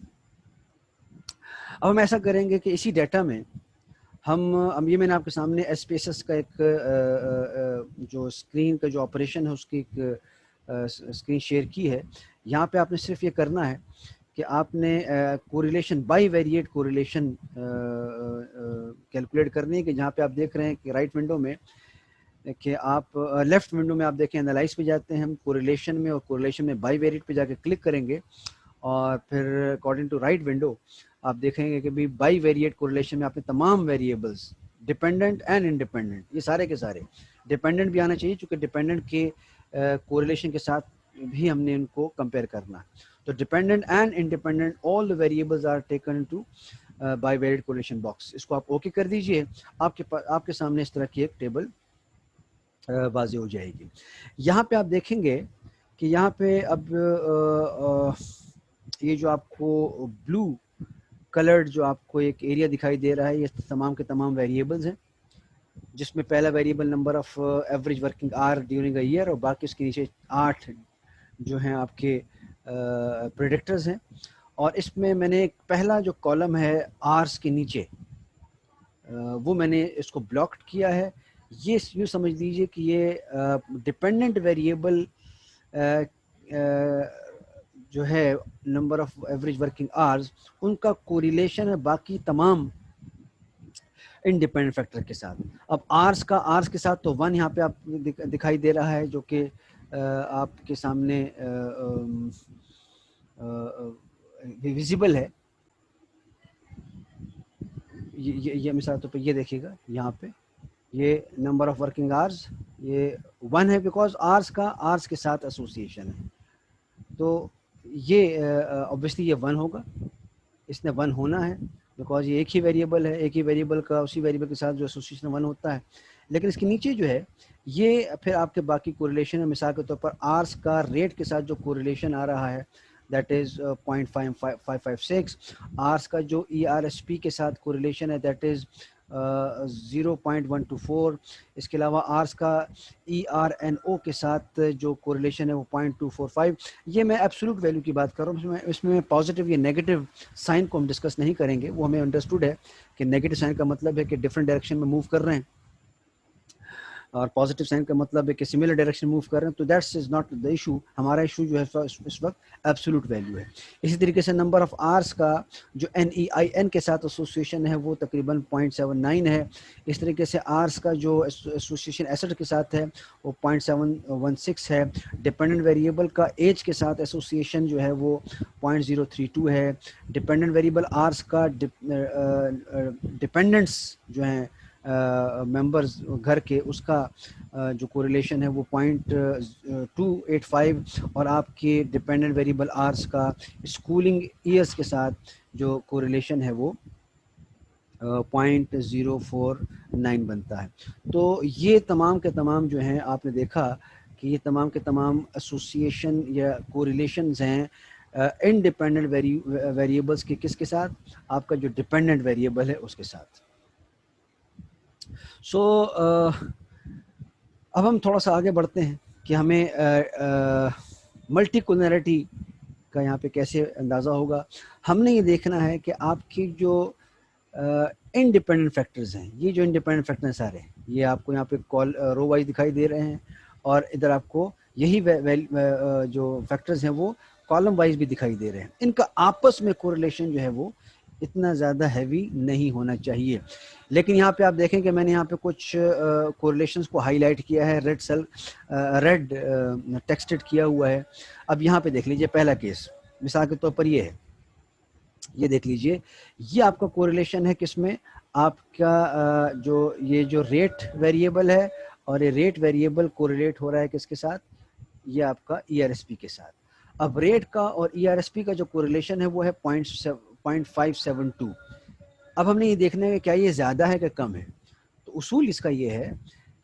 اب ہم ایسا کریں گے کہ اسی ڈیٹا میں ہم یہ میں نے آپ کے سامنے ایس پی ایس ایس کا ایک جو اسکرین کا جو آپریشن ہے اس کی ایک اسکرین شیئر کی ہے. یہاں پہ آپ نے صرف یہ کرنا ہے کہ آپ نے correlation by variate correlation calculate کرنی ہے, کہ جہاں پہ آپ دیکھ رہے ہیں کہ رائٹ ونڈو میں, کہ آپ لیفٹ ونڈو میں آپ دیکھیں انالائز پہ جاتے ہیں ہم کوریلیشن میں, اور کوریلیشن میں بائی ویریٹ پہ جا کے کلک کریں گے, اور پھر اکارڈنگ ٹو رائٹ ونڈو آپ دیکھیں گے کہ بھی بائی ویریٹ کوریلیشن میں آپ نے تمام ویریبلس ڈیپینڈنٹ اینڈ انڈیپینڈنٹ, یہ سارے کے سارے ڈیپینڈنٹ بھی آنا چاہیے چونکہ ڈیپینڈنٹ کے کوریلیشن کے ساتھ بھی ہم نے ان کو کمپیئر کرنا ہے. تو dependent and independent all the variables are taken to bivariate correlation box. اس کو آپ اوکے کر دیجئے, آپ کے سامنے اس طرح کی ایک ٹیبل واضح ہو جائے گی. یہاں پہ آپ دیکھیں گے کہ یہاں پہ اب یہ جو آپ کو بلو کلرڈ جو آپ کو ایک ایریا دکھائی دے رہا ہے, یہ تمام کے تمام ویریبلز ہیں, جس میں پہلا variable number of average working hour during a year, اور باقی اس کے نیچے 8 جو ہیں آپ کے پریڈکٹرز ہیں. اور اس میں نے ایک پہلا جو کالم ہے آرس کے نیچے, وہ میں نے اس کو بلاکڈ کیا ہے. یہ یوں سمجھ لیجئے کہ یہ ڈیپینڈنٹ ویریبل جو ہے number of average working hours, ان کا کوریلیشن ہے باقی تمام انڈیپینڈنٹ فیکٹر کے ساتھ. اب آرس کے ساتھ تو 1 یہاں پہ آپ دکھائی دے رہا ہے, جو کہ آپ کے سامنے ویزیبل ہے. یہ مثال طور پہ یہ دیکھیے گا, یہاں پہ یہ نمبر آف ورکنگ آرز یہ 1 ہے, بیکاز آرس کے ساتھ ایسوسیشن ہے. تو یہ obviously یہ 1 ہوگا, اس نے 1 ہونا ہے بیکاز یہ ایک ہی ویریبل ہے, ایک ہی ویریبل کا اسی ویریبل کے ساتھ جو ایسوسیشن 1 ہوتا ہے. لیکن اس کے نیچے جو ہے یہ پھر آپ کے باقی کوریلیشن ہے. مثال کے طور پر آرس کا ریٹ کے ساتھ جو کوریلیشن آ رہا ہے دیٹ از 0.556, آرس کا جو ERSP کے ساتھ کوریلیشن ہے دیٹ از 0.124. اس کے علاوہ آرس کا ERNO کے ساتھ جو کوریلیشن ہے وہ 0.245. یہ میں ایبسولوٹ ویلیو کی بات کر رہا ہوں, اس میں پازیٹیو یا نیگیٹو سائن کو ہم ڈسکس نہیں کریں گے, وہ ہمیں انڈرسٹوڈ ہے کہ نیگیٹو سائن کا مطلب ہے کہ ڈفرینٹ ڈائریکشن میں موو کر رہے ہیں. اور پازیٹیو سائن کا مطلب ہے کہ سملر ڈائریکشن موو کر رہے ہیں، تو that's is not the issue. ہمارا ایشو جو ہے اس وقت ایبسولوٹ ویلیو ہے. اسی طریقے سے نمبر آف آرس کا جو NEIN کے ساتھ ایسوسیشن ہے وہ تقریباً 0.79 ہے. اس طریقے سے آرس کا جو ایسوسیشن ایسٹ کے ساتھ ہے وہ 0.716 ہے. ڈپینڈنٹ ویریبل کا ایج کے ساتھ ایسوسیشن جو ہے وہ 0.032 ہے. ڈپینڈنٹ ویریبل آرس کا ڈپینڈنٹس جو ہیں ممبرز گھر کے، اس کا جو کوریلیشن ہے وہ 0.285، اور آپ کے ڈپینڈنٹ ویریبل آرس کا اسکولنگ ایئرس کے ساتھ جو کوریلیشن ہے وہ 0.049 بنتا ہے. تو یہ تمام کے تمام جو ہیں آپ نے دیکھا کہ یہ تمام کے تمام ایسوسیشن یا کوریلیشنز ہیں انڈیپینڈنٹ ویریبلس کے کس کے ساتھ؟ آپ کا جو ڈپینڈنٹ ویریبل ہے اس کے ساتھ. سو اب ہم تھوڑا سا آگے بڑھتے ہیں کہ ہمیں ملٹی کولنرٹی کا یہاں پہ کیسے اندازہ ہوگا. ہم نے یہ دیکھنا ہے کہ آپ کی جو انڈیپینڈنٹ فیکٹرز ہیں، یہ جو انڈیپینڈنٹ فیکٹر ہیں سارے، یہ آپ کو یہاں پہ رو وائز دکھائی دے رہے ہیں، اور ادھر آپ کو یہی جو فیکٹرز ہیں وہ کالم وائز بھی دکھائی دے رہے ہیں. ان کا آپس میں کوریلیشن جو ہے وہ اتنا زیادہ ہیوی نہیں ہونا چاہیے. لیکن یہاں پہ آپ دیکھیں کہ میں نے یہاں پہ کچھ کوریلیشنز کو ہائی لائٹ کیا ہے، ریڈ ٹیکسٹڈ کیا ہوا ہے. اب یہاں پہ دیکھ لیجئے پہلا کیس مثال کے طور پر یہ ہے، یہ دیکھ لیجئے، یہ آپ کا کوریلیشن ہے کس میں؟ آپ کا یہ جو ریٹ ویریبل ہے، اور یہ ریٹ ویریبل کوریلیٹ ہو رہا ہے کس کے ساتھ؟ یہ آپ کا ERSP کے ساتھ. اب ریٹ کا اور ERSP کا جو کوریلیشن ہے وہ ہے 0.572. اب ہم نے یہ دیکھنا ہے کہ کیا یہ زیادہ ہے کہ کم ہے. تو اصول اس کا یہ ہے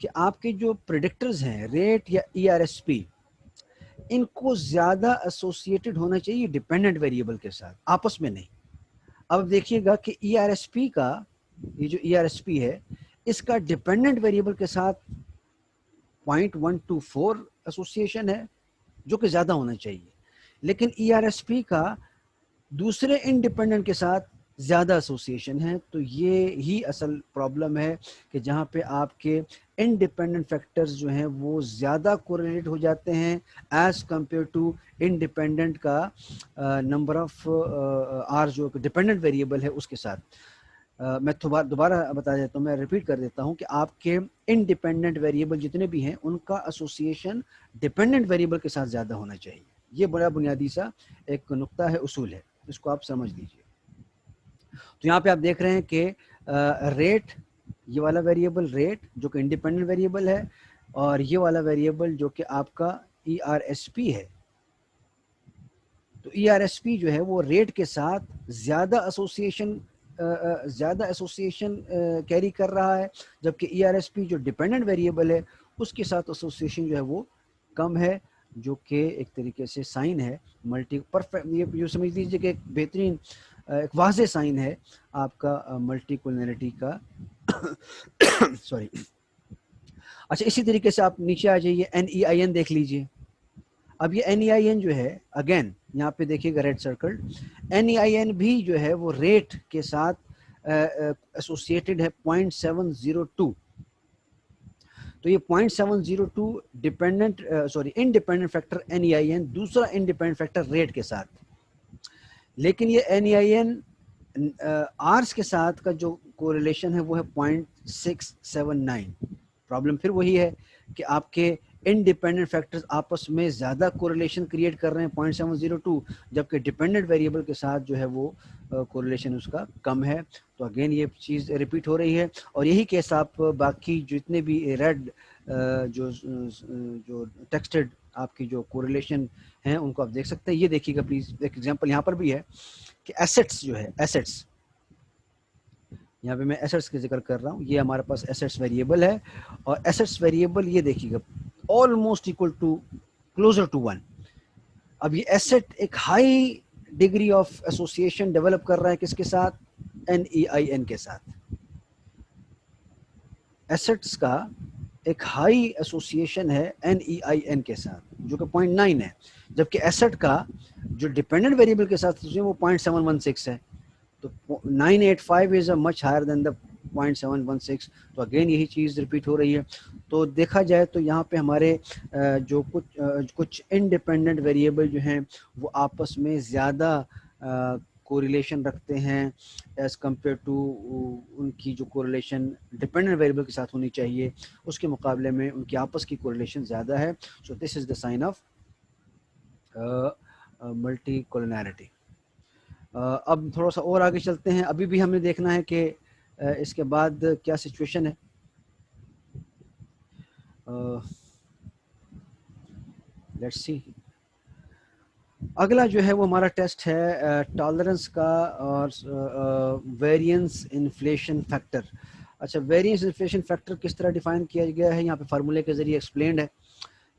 کہ آپ کے جو پریڈکٹرز ہیں ریٹ یا ERSP، ان کو زیادہ ایسوسیٹڈ ہونا چاہیے ڈیپینڈنٹ ویریبل کے ساتھ، آپس میں نہیں. اب دیکھیے گا کہ ERSP کا، یہ جو ERSP ہے اس کا ڈیپینڈنٹ ویریبل کے ساتھ 0.124 ایسوسیشن ہے، جو کہ زیادہ ہونا چاہیے. لیکن ERSP کا دوسرے انڈیپینڈنٹ کے ساتھ زیادہ ایسوسیشن ہے. تو یہ ہی اصل پرابلم ہے کہ جہاں پہ آپ کے انڈیپینڈنٹ فیکٹرز جو ہیں وہ زیادہ کوریلیٹ ہو جاتے ہیں ایز کمپیئر ٹو انڈیپینڈنٹ کا نمبر آف آر جو ڈیپینڈنٹ ویریبل ہے اس کے ساتھ. میں دوبارہ بتا دیتا ہوں، میں ریپیٹ کر دیتا ہوں کہ آپ کے انڈیپینڈنٹ ویریبل جتنے بھی ہیں ان کا ایسوسیشن ڈیپینڈنٹ ویریبل کے ساتھ زیادہ ہونا چاہیے. یہ بڑا بنیادی سا ایک نقطہ ہے، اصول ہے، اس کو آپ سمجھ لیجیے. تو یہاں پہ آپ دیکھ رہے ہیں کہ ریٹ، یہ والا ویریبل ریٹ جو کہ انڈیپینڈنٹ ویریبل ہے، اور یہ والا ویریبل جو کہ آپ کا ERSP ہے. تو ERSP جو ہے وہ ریٹ کے ساتھ زیادہ ایسوسیشن کیری کر رہا ہے، جبکہ ERSP جو ڈیپینڈنٹ ویریبل ہے اس کے ساتھ ایسوسیشن جو ہے وہ کم ہے، جو کہ ایک طریقے سے سائن ہے ملٹی پرفیکٹ. یہ سمجھ لیجیے کہ ایک بہترین ایک واضح سائن ہے آپ کا ملٹی کولنرٹی کا. سوری. اچھا، اسی طریقے سے آپ نیچے آ جائیے، NEIN دیکھ لیجیے. اب یہ NEIN جو ہے اگین یہاں پہ دیکھیے گا ریڈ سرکل، NEIN بھی جو ہے وہ ریٹ کے ساتھ ایسوسیٹڈ ہے 0.702. تو یہ 0.702 انڈیپینڈنٹ فیکٹر NEIN، دوسرا انڈیپینڈنٹ فیکٹر ریٹ کے ساتھ. لیکن یہ NEIN آرس کے ساتھ کا جو کوریلیشن ہے وہ ہے 0.679. پرابلم پھر وہی ہے کہ آپ کے انڈیپینڈنٹ فیکٹرز آپس میں زیادہ کوریلیشن کریٹ کر رہے ہیں 0.702، جبکہ ڈیپینڈنٹ ویریبل کے ساتھ جو ہے وہ کوریلیشن اس کا کم ہے. تو اگین یہ چیز ریپیٹ ہو رہی ہے، اور یہی کیس آپ باقی جتنے بھی ریڈ جو ٹیکسٹڈ آپ کی جو کوریلیشن ہیں ان کو آپ دیکھ سکتے ہیں. یہ دیکھیے گا پلیز، ایک ایگزامپل یہاں پر بھی ہے کہ ایسٹس جو ہے، ایسٹس، یہاں پہ میں ایسٹس کا ذکر کر رہا ہوں. یہ ہمارے پاس ایسٹس ویریبل ہے، اور ایسٹس ویریبل یہ دیکھیے گا almost equal to closer to 1. اب یہ ایسٹ ایک high degree of association develop کر رہا ہے کس کے ساتھ؟ NEIN کے ساتھ. ایسٹس کا ایک ہائی ایسوسیشن ہے NEIN کے ساتھ جو کہ 0.9 ہے، جبکہ ایسٹ کا جو ڈیپینڈنٹ ویریبل کے ساتھ وہ 0.716 ہے. تو 985 is a much higher than the 0.716, تو اگین یہی چیز ریپیٹ ہو رہی ہے. تو دیکھا جائے تو یہاں پہ ہمارے جو کچھ انڈیپینڈنٹ ویریبل جو ہیں وہ آپس میں زیادہ کوریلیشن رکھتے ہیں ایز کمپیئر ٹو ان کی جو کوریلیشن ڈپینڈنٹ ویریبل کے ساتھ ہونی چاہیے اس کے مقابلے میں ان کی آپس کی کوریلیشن زیادہ ہے. سو دس از دا سائن آف ملٹی کولینرٹی. اب تھوڑا سا اور آگے چلتے ہیں. ابھی بھی ہمیں دیکھنا ہے کہ اس کے بعد کیا سچویشن ہے. Let's see. اگلا جو ہے وہ ہمارا ٹیسٹ ہے ٹالرنس کا اور ویرینس انفلیشن فیکٹر. اچھا, ویرینس انفلیشن فیکٹر کس طرح ڈیفائن کیا گیا ہے؟ یہاں پہ فارمولے کے ذریعے ایکسپلینڈ ہے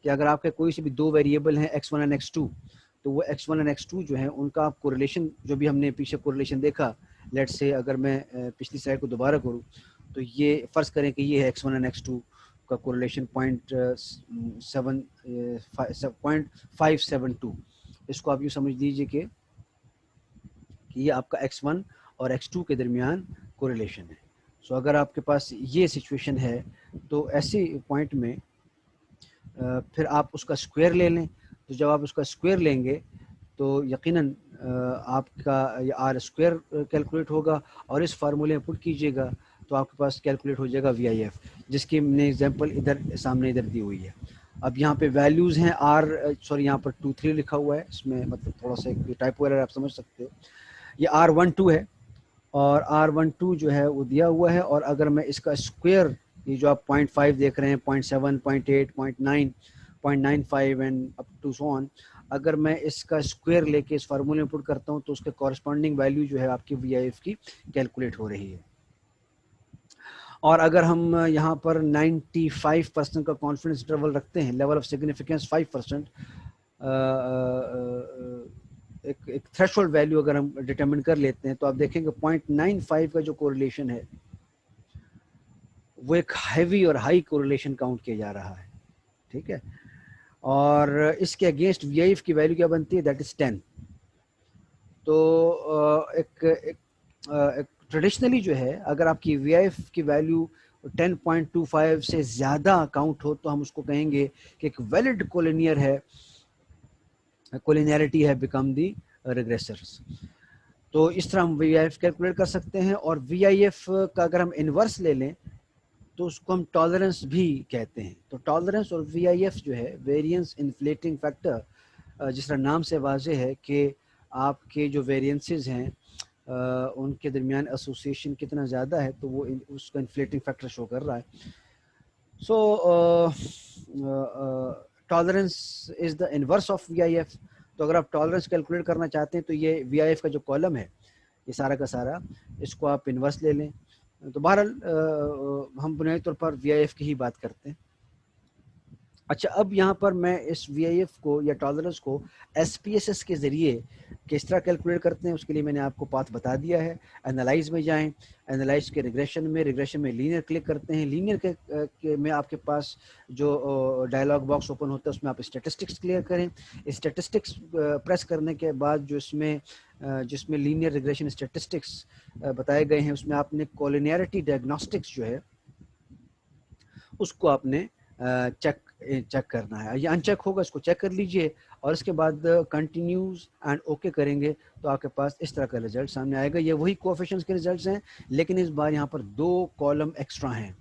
کہ اگر آپ کے کوئی سے بھی دو ویریبل ہیں x1 اور x2, تو وہ x1 اور x2 جو ہیں ان کا آپ کوریلیشن جو بھی ہم نے پیچھے کوریلیشن دیکھا, لیٹ سے اگر میں پچھلی سلائڈ کو دوبارہ کروں تو یہ فرض کریں کہ یہ ہے x1 اور x2 کا کوریلیشن 0.572. اس کو آپ یوں سمجھ لیجیے کہ یہ آپ کا x1 اور x2 کے درمیان کوریلیشن ہے. سو اگر آپ کے پاس یہ سچویشن ہے تو ایسی پوائنٹ میں پھر آپ اس کا اسکوائر لے لیں. تو جب آپ اس کا اسکوائر لیں گے تو یقیناً آپ کا یہ آر اسکوائر کیلکولیٹ ہوگا اور اس فارمولے میں پٹ کیجیے گا تو آپ کے پاس کیلکولیٹ ہو جائے گا وی آئی ایف, جس کی میں نے ایگزامپل ادھر سامنے ادھر دی ہوئی ہے. اب یہاں پہ ویلیوز ہیں یہاں پر 2 3 لکھا ہوا ہے, اس میں مطلب تھوڑا سا ٹائپو ایرر آپ سمجھ سکتے ہو. یہ R12 ہے اور R12 جو ہے وہ دیا ہوا ہے, اور اگر میں اس کا اسکوائر, یہ جو آپ 0.5 دیکھ رہے ہیں, 0.7 0.8 0.9 0.95 اینڈ اپ ٹو سو آن, اگر میں اس کا اسکوائر لے کے اس فارمولے میں پٹ کرتا ہوں تو اس کے کورسپونڈنگ ویلیو جو ہے آپ کی وی آئی ایف کی کیلکولیٹ ہو رہی ہے. اور اگر ہم یہاں پر 95% کا کانفیڈنس انٹرول رکھتے ہیں, لیول آف سگنیفیکینس 5%, ایک تھریش ہولڈ ویلیو اگر ہم ڈٹرمن کر لیتے ہیں تو آپ دیکھیں گے 0.95 کا جو کوریلیشن ہے وہ ایک ہیوی اور ہائی کوریلیشن کاؤنٹ کیا جا رہا ہے. ٹھیک ہے, اور اس کے اگینسٹ وی آئی ایف کی ویلیو کیا بنتی ہے, دیٹ از 10. تو ایک ٹریڈیشنلی جو ہے اگر آپ کی وی آئی ایف کی ویلیو 10.25 سے زیادہ کاؤنٹ ہو تو ہم اس کو کہیں گے کہ ایک ویلڈ کولینئر ہے, کولینیرٹی ہے بیکم دی ریگریسرز. تو اس طرح ہم وی آئی ایف کیلکولیٹ کر سکتے ہیں. اور وی آئی ایف کا اگر ہم انورس لے لیں تو اس کو ہم ٹالرنس بھی کہتے ہیں. تو ٹالرنس اور وی آئی ایف جو ہے ویرینس انفلیٹنگ فیکٹر, جس طرح نام سے واضح ہے کہ آپ کے جو ویرینسز ہیں ان کے درمیان ایسوسیشن کتنا زیادہ ہے تو وہ اس کا انفلیٹنگ فیکٹر شو کر رہا ہے. So tolerance is the inverse of V I F. تو اگر آپ ٹالرنس کیلکولیٹ کرنا چاہتے ہیں تو یہ وی آئی ایف کا جو کالم ہے یہ سارا کا سارا, اس کو آپ انورس لے لیں. تو بہرحال ہم بنیادی طور پر وی آئی ایف کی ہی بات کرتے ہیں. اچھا, اب یہاں پر میں اس وی آئی ایف کو یا ٹالرنس کو ایس پی ایس ایس کے ذریعے کس طرح کیلکولیٹ کرتے ہیں اس کے لیے میں نے آپ کو پاتھ بتا دیا ہے. انالائز میں جائیں, انالائز کے ریگریشن میں لینئر کلک کرتے ہیں. لینئر کے میں آپ کے پاس جو ڈائلاگ باکس اوپن ہوتا ہے اس میں آپ اسٹیٹسٹکس کلیئر کریں. اسٹیٹسٹکس پریس کرنے کے بعد جس میں لینئر ریگریشن اسٹیٹسٹکس بتائے گئے ہیں اس میں آپ نے کولینیرٹی ڈائگنوسٹکس جو ہے اس کو آپ نے چیک کرنا ہے. یہ ان چیک ہوگا, اس کو چیک کر لیجئے اور اس کے بعد کنٹینیوز اینڈ اوکے کریں گے تو آپ کے پاس اس طرح کا رزلٹ سامنے آئے گا. یہ وہی کوفیشنٹس کے رزلٹس ہیں لیکن اس بار یہاں پر 2 کالم ایکسٹرا ہیں.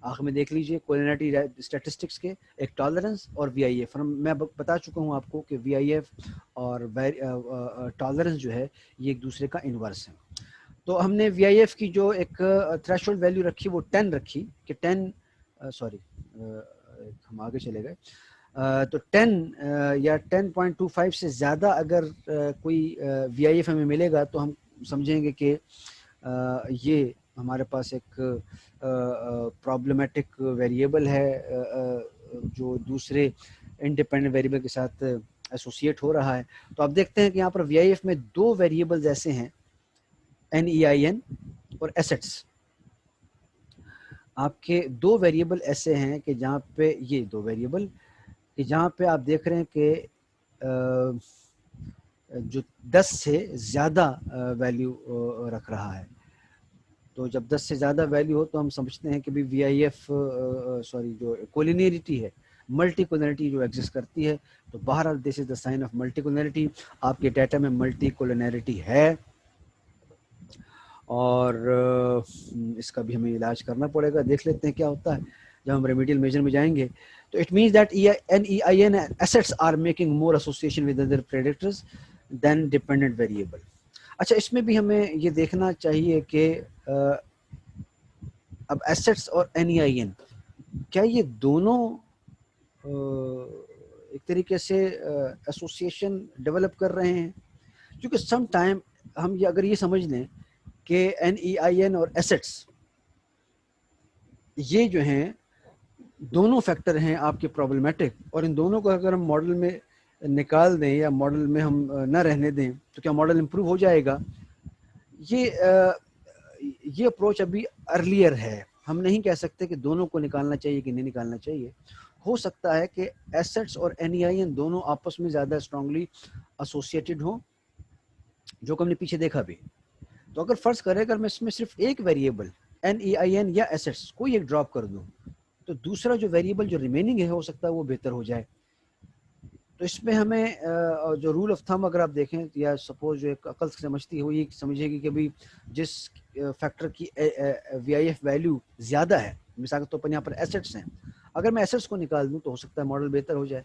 آخر میں دیکھ لیجئے کولینرٹی اسٹیٹسٹکس کے, ایک ٹالرنس اور وی آئی ایف. میں بتا چکا ہوں آپ کو کہ وی آئی ایف اور ٹالرنس جو ہے یہ ایک دوسرے کا انورس ہے. تو ہم نے وی آئی ایف کی جو ایک تھریش ہولڈ ویلیو رکھی وہ 10 رکھی کہ 10 ہم آگے چلے گئے. تو 10 یا 10.25 سے زیادہ اگر کوئی وی آئی ایف ہمیں ملے گا تو ہم سمجھیں گے کہ یہ ہمارے پاس ایک پرابلمٹک ویریبل ہے جو دوسرے انڈیپینڈنٹ ویریبل کے ساتھ ایسوسیٹ ہو رہا ہے. تو آپ دیکھتے ہیں کہ یہاں پر وی آئی ایف میں 2 ویریبلز ایسے ہیں, این ای آئی این اور ایسٹس. آپ کے 2 ویریبل ایسے ہیں کہ جہاں پہ یہ 2 ویریبل کہ جہاں پہ آپ دیکھ رہے ہیں کہ جو 10 سے زیادہ ویلیو رکھ رہا ہے. تو جب 10 سے زیادہ ویلیو ہو تو ہم سمجھتے ہیں کہ بھی وی آئی ایف سوری جو کولینیریٹی ہے ملٹی کولینریٹی جو ایگزسٹ کرتی ہے. تو بہرحال دس از دا سائن آف ملٹی کولینریٹی. آپ کے ڈیٹا میں ملٹی کولینریٹی ہے اور اس کا بھی ہمیں علاج کرنا پڑے گا. دیکھ لیتے ہیں کیا ہوتا ہے جب ہم ریمیڈیل میجر میں جائیں گے. تو it means that NEIN assets are making more association with other predators than dependent variable. اچھا اس میں بھی ہمیں یہ دیکھنا چاہیے کہ اب ایسٹس اور NEIN کیا یہ دونوں ایک طریقے سے ایسوسیشن ڈیولپ کر رہے ہیں. کیونکہ سم ٹائم ہم یہ اگر یہ سمجھ لیں کہ NEIN اور ایسٹس یہ جو ہیں دونوں فیکٹر ہیں آپ کے پرابلمیٹک, اور ان دونوں کو اگر ہم ماڈل میں نکال دیں یا ماڈل میں ہم نہ رہنے دیں تو کیا ماڈل امپروو ہو جائے گا. یہ اپروچ ابھی ارلیئر ہے. ہم نہیں کہہ سکتے کہ دونوں کو نکالنا چاہیے کہ نہیں نکالنا چاہیے. ہو سکتا ہے کہ ایسٹس اور NEIN دونوں آپس میں زیادہ اسٹرانگلی ایسوسیٹڈ ہوں جو کہ ہم نے پیچھے دیکھا بھی. تو اگر فرض کرے اگر میں اس میں صرف ایک ویریبل NEIN یا ایسٹس کوئی ایک ڈراپ کر دوں تو دوسرا جو ویریبل جو ریمیننگ ہے ہو سکتا ہے وہ بہتر ہو جائے. تو اس میں ہمیں جو رول آف تھم اگر آپ دیکھیں یا سپوز جو ایک عقل سمجھتی ہے وہ یہ سمجھے گی کہ بھائی جس فیکٹر کی VIF ویلیو زیادہ ہے, مثال کے طور پر یہاں پر ایسٹس ہیں, اگر میں ایسٹس کو نکال دوں تو ہو سکتا ہے ماڈل بہتر ہو جائے.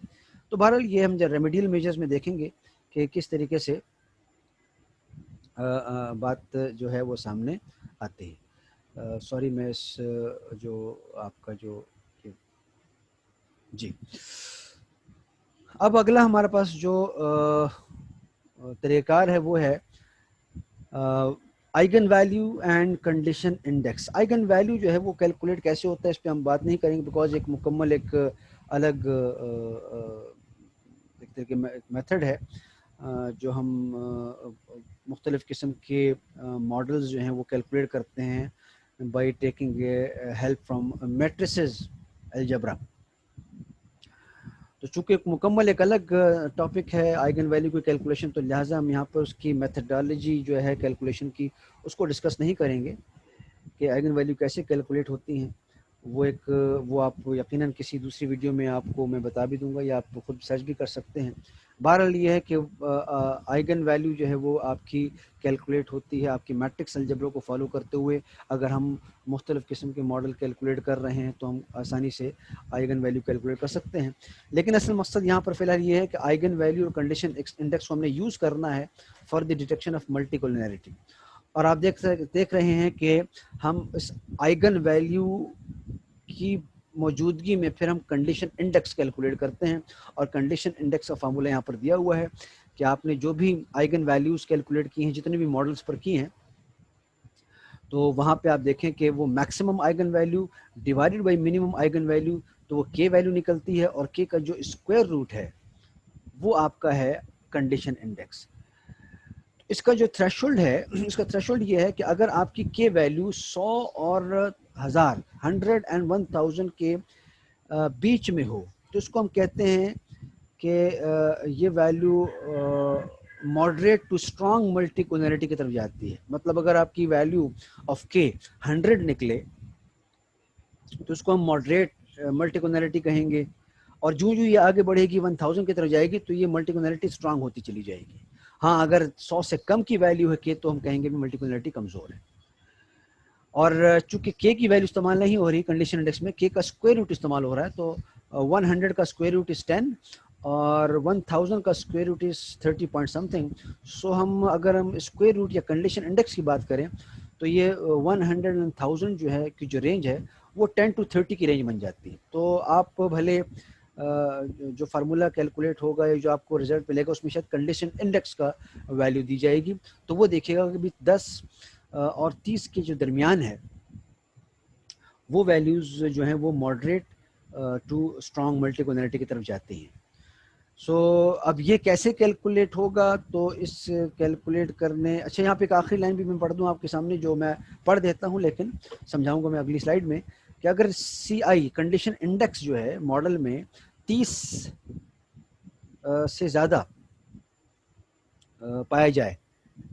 تو بہرحال یہ ہم جب ریمیڈیل میجرز میں دیکھیں گے کہ کس طریقے سے بات جو ہے وہ سامنے آتی ہے. سوری میں اس جو آپ کا جو جی. اب اگلا ہمارے پاس جو طریقہ کار ہے وہ ہے eigen value and condition index. Eigen value جو ہے وہ کیلکولیٹ کیسے ہوتا ہے اس پہ ہم بات نہیں کریں گے بیکاز ایک مکمل ایک الگ ایک طرح کے میتھڈ ہے جو ہم مختلف قسم کے ماڈلز جو ہیں وہ کیلکولیٹ کرتے ہیں by taking help from matrices algebra. تو چونکہ ایک مکمل ایک الگ ٹاپک ہے آئیگن ویلیو کی کیلکولیشن, تو لہٰذا ہم یہاں پر اس کی میتھڈالوجی جو ہے کیلکولیشن کی اس کو ڈسکس نہیں کریں گے کہ آئیگن ویلیو کیسے کیلکولیٹ ہوتی ہیں. وہ آپ یقیناً کسی دوسری ویڈیو میں آپ کو میں بتا بھی دوں گا یا آپ خود سرچ بھی کر سکتے ہیں. بہرحال یہ ہے کہ آئیگن ویلیو جو ہے وہ آپ کی کیلکولیٹ ہوتی ہے آپ کی میٹرکس الجبرا کو فالو کرتے ہوئے. اگر ہم مختلف قسم کے ماڈل کیلکولیٹ کر رہے ہیں تو ہم آسانی سے آئیگن ویلیو کیلکولیٹ کر سکتے ہیں. لیکن اصل مقصد یہاں پر فی الحال یہ ہے کہ آئیگن ویلیو اور کنڈیشن انڈیکس کو ہم نے یوز کرنا ہے for the detection of multi collinearity. اور آپ دیکھ رہے ہیں کہ ہم اس آئیگن ویلیو کی موجودگی میں پھر ہم کنڈیشن انڈیکس کیلکولیٹ کرتے ہیں. اور کنڈیشن انڈیکس کا فارمولا یہاں پر دیا ہوا ہے کہ آپ نے جو بھی آئیگن ویلیوز کیلکولیٹ کی ہیں جتنے بھی ماڈلز پر کی ہیں تو وہاں پہ آپ دیکھیں کہ وہ maximum eigen value divided by minimum eigen value, تو وہ K ویلیو نکلتی ہے اور K کا جو اسکوائر روٹ ہے وہ آپ کا ہے کنڈیشن انڈیکس. اس کا جو تھریشولڈ ہے اس کا تھریشولڈ یہ ہے کہ اگر آپ کی K ویلیو 100 اور 1000 100 and 1000 کے بیچ میں ہو تو اس کو ہم کہتے ہیں کہ یہ value moderate to strong multicollinearity کی طرف جاتی ہے. مطلب اگر آپ کی ویلیو آف K 100 نکلے تو اس کو ہم ماڈریٹ ملٹی کولینریٹی کہیں گے, اور جو یہ آگے بڑھے گی 1000 کی طرف جائے گی تو یہ ملٹی کولینریٹی اسٹرانگ ہوتی چلی جائے گی. ہاں اگر 100 سے کم کی ویلیو ہے K تو ہم کہیں گے ملٹی کولینریٹی کمزور ہے. اور چونکہ K کی ویلیو استعمال نہیں ہو رہی کنڈیشن انڈیکس میں, K کا اسکوائر روٹ استعمال ہو رہا ہے, تو 100 کا اسکوائر روٹ از 10 اور 1000 کا اسکوائر روٹ از 30 پوائنٹ سم تھنگ. سو اگر ہم اسکوائر روٹ یا کنڈیشن انڈیکس کی بات کریں تو یہ 100 and 1000 جو ہے کی جو رینج ہے وہ 10 to 30 کی رینج بن جاتی ہے. تو آپ بھلے جو فارمولا کیلکولیٹ ہوگا یا جو آپ کو رزلٹ ملے گا اس میں شاید کنڈیشن انڈیکس کا ویلیو دی جائے گی, تو وہ دیکھے گا کہ 10 اور 30 کے جو درمیان ہے وہ ویلیوز جو ہیں وہ moderate to strong multicollinearity کی طرف جاتی ہیں. سو اب یہ کیسے کیلکولیٹ ہوگا, تو اس کیلکولیٹ کرنے اچھا یہاں پہ ایک آخری لائن بھی میں پڑھ دوں آپ کے سامنے جو میں پڑھ دیتا ہوں لیکن سمجھاؤں گا میں اگلی سلائیڈ میں, کہ اگر CI کنڈیشن انڈیکس جو ہے ماڈل میں 30 سے زیادہ پایا جائے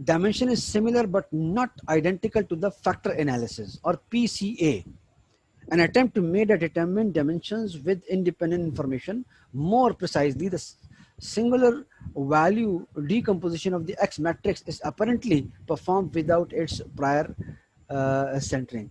dimension is similar but not identical to the factor analysis or PCA, an attempt made to determine dimensions with independent information. More precisely, the singular value decomposition of the X matrix is apparently performed without its prior centering.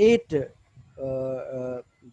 8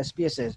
SPSS,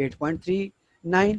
8.39,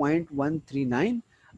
0.139।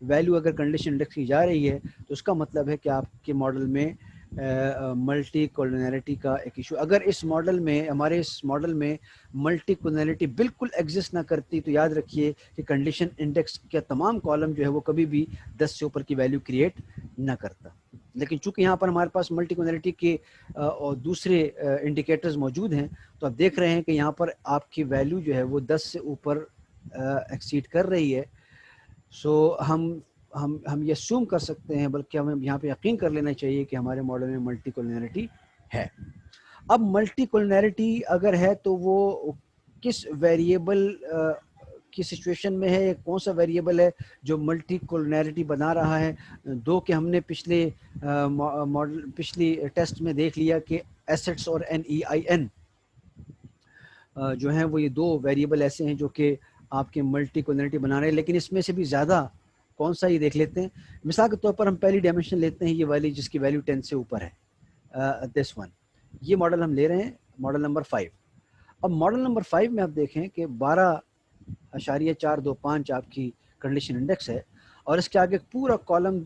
Value اگر condition index کی جا رہی ہے تو اس کا مطلب ہے کہ آپ کے ماڈل میں ملٹی کولنیلٹی کا ایک ایشو. اگر اس ماڈل میں ہمارے اس ماڈل میں ملٹی کولنیلٹی بالکل ایگزسٹ نہ کرتی تو یاد رکھیے کہ کنڈیشن انڈیکس کا تمام کالم جو ہے وہ کبھی بھی 10 سے اوپر کی ویلیو کریٹ نہ کرتا. لیکن چونکہ یہاں پر ہمارے پاس ملٹی کولنیلٹی کے اور دوسرے انڈیکیٹرز موجود ہیں تو آپ دیکھ رہے ہیں کہ یہاں پر آپ کی ویلیو جو ہے وہ 10 سے اوپر ایکسیڈ کر رہی ہے. سو ہم یہ اسیوم کر سکتے ہیں، بلکہ ہمیں یہاں پہ یقین کر لینا چاہیے کہ ہمارے ماڈل میں ملٹی کولنیلٹی ہے. اب ملٹی کولنیلٹی اگر ہے تو وہ کس ویریبل کی سچویشن میں ہے، کون سا ویریبل ہے جو ملٹی کولنیلٹی بنا رہا ہے. دو کہ ہم نے پچھلی ٹیسٹ میں دیکھ لیا کہ ایسٹس اور NEIN جو ہیں وہ یہ دو ویریبل ایسے ہیں جو کہ آپ کے ملٹی کولنیلٹی بنا رہے ہیں. لیکن اس میں سے بھی زیادہ کون سا یہ دیکھ لیتے ہیں. مثال کے طور پر ہم پہلی ڈائمینشن لیتے ہیں یہ والی جس کی ویلیو 10 سے اوپر ہے، دس ون. یہ ماڈل ہم لے رہے ہیں، ماڈل نمبر 5. اب ماڈل نمبر 5 میں آپ دیکھیں کہ 12.425 آپ کی کنڈیشن انڈیکس ہے اور اس کے آگے پورا کالم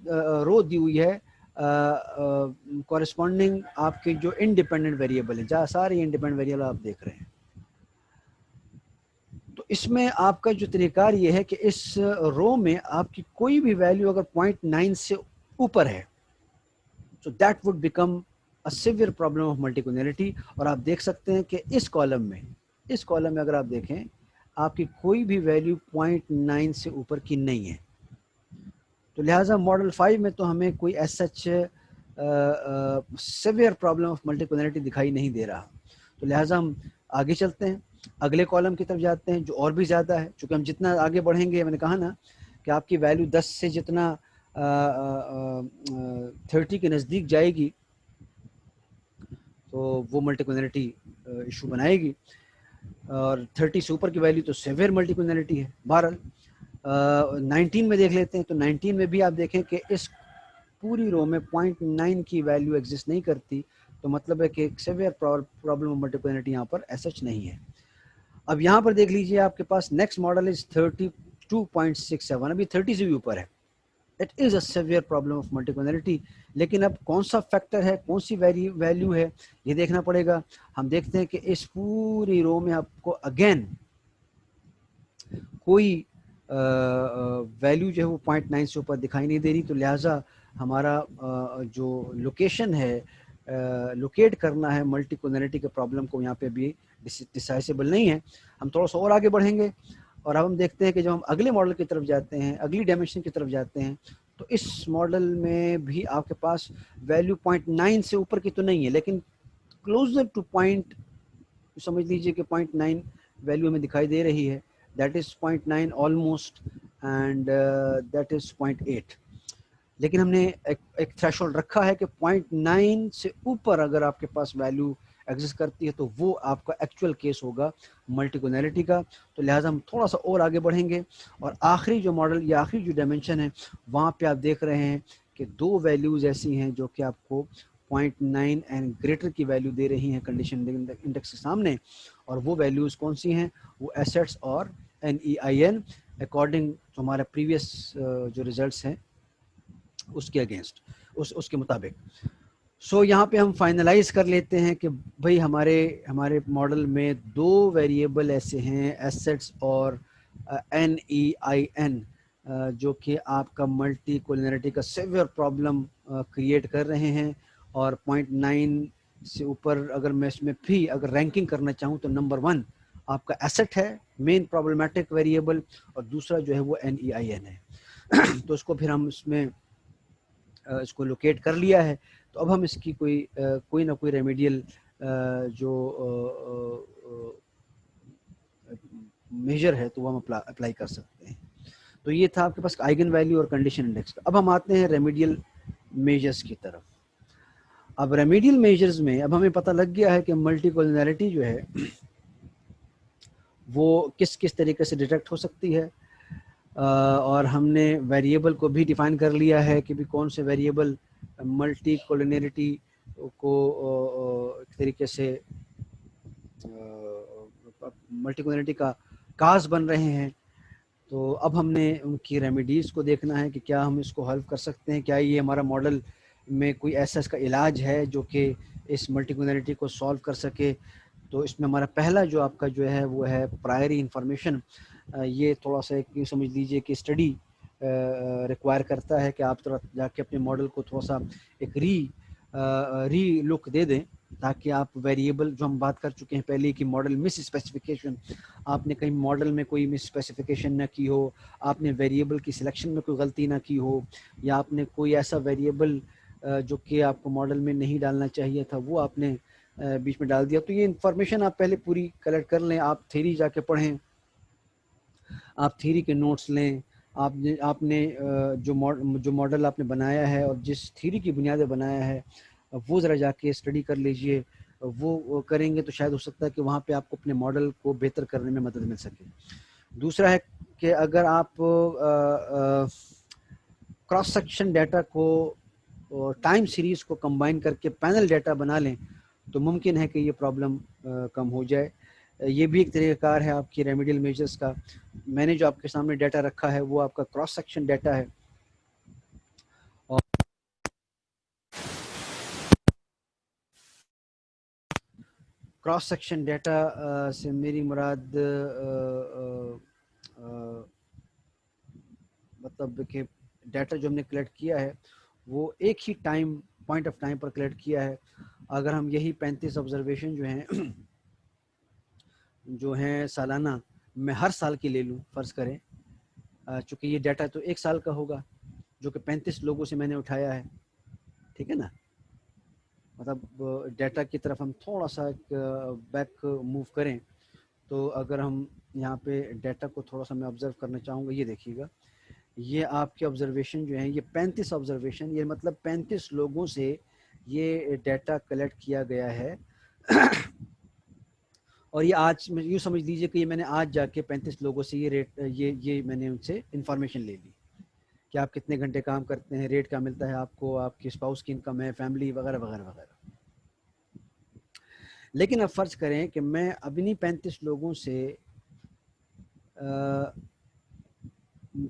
رو دی ہوئی ہے کورسپونڈنگ آپ کے جو انڈیپینڈنٹ ویریبل ہیں، جہاں سارے انڈیپینڈنٹ ویریبل آپ دیکھ رہے ہیں. تو اس میں آپ کا جو طریقہ کار یہ ہے کہ اس رو میں آپ کی کوئی بھی ویلیو اگر 0.9 سے اوپر ہے so that would become a severe problem of multicollinearity. اور آپ دیکھ سکتے ہیں کہ اس کالم میں اگر آپ دیکھیں آپ کی کوئی بھی ویلیو 0.9 سے اوپر کی نہیں ہے. تو لہٰذا ماڈل 5 میں تو ہمیں کوئی as such severe problem of multicollinearity دکھائی نہیں دے رہا. تو لہٰذا ہم آگے چلتے ہیں، اگلے کالم کی طرف جاتے ہیں جو اور بھی زیادہ ہے. چونکہ ہم جتنا آگے بڑھیں گے، میں نے کہا نا کہ آپ کی ویلیو 10 سے جتنا 30 کے نزدیک جائے گی تو وہ ملٹیکولنیلٹی ایشو بنائے گی، اور 30 سے اوپر کی ویلیو تو سیویئر ملٹیکولنیلٹی ہے. بہرحال 19 میں دیکھ لیتے ہیں. تو 19 میں بھی آپ دیکھیں کہ اس پوری رو میں 0.9 کی ویلیو ایگزسٹ نہیں کرتی. تو مطلب ہے کہ ایک سیویئر پرابلم آف ملٹیپلینٹی یہاں پر ایسچ نہیں ہے. اب یہاں پر دیکھ لیجئے آپ کے پاس نیکسٹ ماڈل از 32.67، ابھی 30 سے بھی اوپر ہے. It is a severe problem of multicollinearity. لیکن اب کون سا فیکٹر ہے، کون سی ویلیو ہے، یہ دیکھنا پڑے گا. ہم دیکھتے ہیں کہ اس پوری رو میں آپ کو اگین کوئی ویلیو جو ہے وہ 0.9 سے اوپر دکھائی نہیں دے رہی. تو لہٰذا ہمارا جو لوکیشن ہے، لوکیٹ کرنا ہے ملٹی کولنیلٹی کے پرابلم کو، یہاں پہ بھی ڈسائسیبل نہیں ہے. ہم تھوڑا سا اور آگے بڑھیں گے اور اب ہم دیکھتے ہیں کہ جب ہم اگلے ماڈل کی طرف جاتے ہیں، اگلی ڈائمینشن کی طرف جاتے ہیں، تو اس ماڈل میں بھی آپ کے پاس ویلیو 0.9 سے اوپر کی تو نہیں ہے، لیکن کلوزر ٹو پوائنٹ سمجھ لیجئے کہ 0.9 ویلیو ہمیں دکھائی دے رہی ہے. That is 0.9 almost end that is 0.8. لیکن ہم نے ایک تھریش ہولڈ رکھا ہے کہ 0.9 سے اوپر اگر آپ کے پاس ویلیو ایگزسٹ کرتی ہے تو وہ آپ کا ایکچوئل کیس ہوگا ملٹی کولنیلٹی کا. تو لہٰذا ہم تھوڑا سا اور آگے بڑھیں گے اور آخری جو ماڈل یا آخری جو ڈائمینشن ہے وہاں پہ آپ دیکھ رہے ہیں کہ دو ویلیوز ایسی ہیں جو کہ آپ کو 0.9 اینڈ گریٹر کی ویلیو دے رہی ہیں کنڈیشن انڈیکس کے سامنے. اور وہ ویلیوز کون سی ہیں؟ وہ ایسٹس اور NEIN اکارڈنگ جو ہمارے پریویس جو ریزلٹس ہیں اس کے اگینسٹ، اس کے مطابق. سو یہاں پہ ہم فائنلائز کر لیتے ہیں کہ بھئی ہمارے ماڈل میں دو ویریبل ایسے ہیں، ایسٹس اور NEIN، جو کہ آپ کا ملٹی کولنیلٹی کا سیویئر پرابلم کریٹ کر رہے ہیں. اور 0.9 سے اوپر اگر میں اس میں بھی اگر رینکنگ کرنا چاہوں تو نمبر 1 آپ کا ایسٹ ہے، مین پرابلمٹک ویریبل، اور دوسرا جو ہے وہ NEIN ہے. تو اس کو پھر ہم اس کو لوکیٹ کر لیا ہے. تو اب ہم اس کی کوئی نہ کوئی ریمیڈیل جو میجر ہے تو وہ ہم اپلائی کر سکتے ہیں. تو یہ تھا آپ کے پاس آئگن ویلیو اور کنڈیشن انڈیکس کا. اب ہم آتے ہیں ریمیڈیل میجرز کی طرف. اب ریمیڈیل میجرز میں اب ہمیں پتہ لگ گیا ہے کہ ملٹی کولنیلٹی جو ہے وہ کس کس طریقے سے ڈیٹیکٹ ہو سکتی ہے، اور ہم نے ویریبل کو بھی ڈیفائن کر لیا ہے کہ بھی کون سے ویریبل ملٹی کولنیلٹی کو ایک طریقے سے ملٹی کولنیلٹی کا کاز بن رہے ہیں. تو اب ہم نے ان کی ریمیڈیز کو دیکھنا ہے کہ کیا ہم اس کو حل کر سکتے ہیں، کیا یہ ہمارا ماڈل میں کوئی ایسا اس کا علاج ہے جو کہ اس ملٹی کلرنیٹی کو سالو کر سکے۔ تو اس میں ہمارا پہلا جو آپ کا جو ہے وہ ہے پرائری انفارمیشن۔ یہ تھوڑا سا ایک سمجھ لیجئے کہ اسٹڈی ریکوائر کرتا ہے کہ آپ تھوڑا جا کے اپنے ماڈل کو تھوڑا سا ایک ری لک دے دیں، تاکہ آپ ویریبل جو ہم بات کر چکے ہیں پہلے کہ ماڈل مس اسپیسیفیکیشن، آپ نے کہیں ماڈل میں کوئی مس اسپیسیفیکیشن نہ کی ہو، آپ نے ویریبل کی سلیکشن میں کوئی غلطی نہ کی ہو، یا آپ نے کوئی ایسا ویریبل جو کہ آپ کو ماڈل میں نہیں ڈالنا چاہیے تھا وہ آپ نے بیچ میں ڈال دیا۔ تو یہ انفارمیشن آپ پہلے پوری کلیکٹ کر لیں، آپ تھیری جا کے پڑھیں، آپ تھیری کے نوٹس لیں، آپ نے جو ماڈل آپ نے بنایا ہے اور جس تھیری کی بنیاد پہ بنایا ہے وہ ذرا جا کے اسٹڈی کر لیجئے۔ وہ کریں گے تو شاید ہو سکتا ہے کہ وہاں پہ آپ کو اپنے ماڈل کو بہتر کرنے میں مدد مل سکے۔ دوسرا ہے کہ اگر آپ کراس سیکشن ڈیٹا کو ٹائم سیریز کو کمبائن کر کے پینل ڈیٹا بنا لیں تو ممکن ہے کہ یہ پرابلم کم ہو جائے۔ یہ بھی ایک طریقہ کار ہے آپ کی ریمیڈیل میجرز کا۔ میں نے جو آپ کے سامنے ڈیٹا رکھا ہے وہ آپ کا کراس سیکشن ڈیٹا ہے، اور کراس سیکشن ڈیٹا سے میری مراد مطلب کہ ڈیٹا جو ہم نے کلیکٹ کیا ہے وہ ایک ہی پوائنٹ آف ٹائم پر کلیکٹ کیا ہے۔ اگر ہم یہی 35 آبزرویشن جو ہیں سالانہ میں ہر سال کی لے لوں، فرض کریں چونکہ یہ ڈیٹا تو ایک سال کا ہوگا جو کہ 35 لوگوں سے میں نے اٹھایا ہے، ٹھیک ہے نا، مطلب ڈیٹا کی طرف ہم تھوڑا سا بیک موو کریں تو اگر ہم یہاں پہ ڈیٹا کو تھوڑا سا میں آبزرو کرنا چاہوں گا، یہ دیکھیے گا، یہ آپ کے آبزرویشن جو ہیں یہ 35 آبزرویشن، یہ مطلب 35 لوگوں سے یہ ڈیٹا کلیکٹ کیا گیا ہے۔ اور یہ آج یوں سمجھ لیجیے کہ یہ میں نے آج جا کے 35 لوگوں سے یہ میں نے ان سے انفارمیشن لے لی کہ آپ کتنے گھنٹے کام کرتے ہیں، ریٹ کیا ملتا ہے آپ کو، آپ کی اسپاؤس کی انکم ہے، فیملی وغیرہ وغیرہ وغیرہ۔ لیکن اب فرض کریں کہ میں اپنی 35 لوگوں سے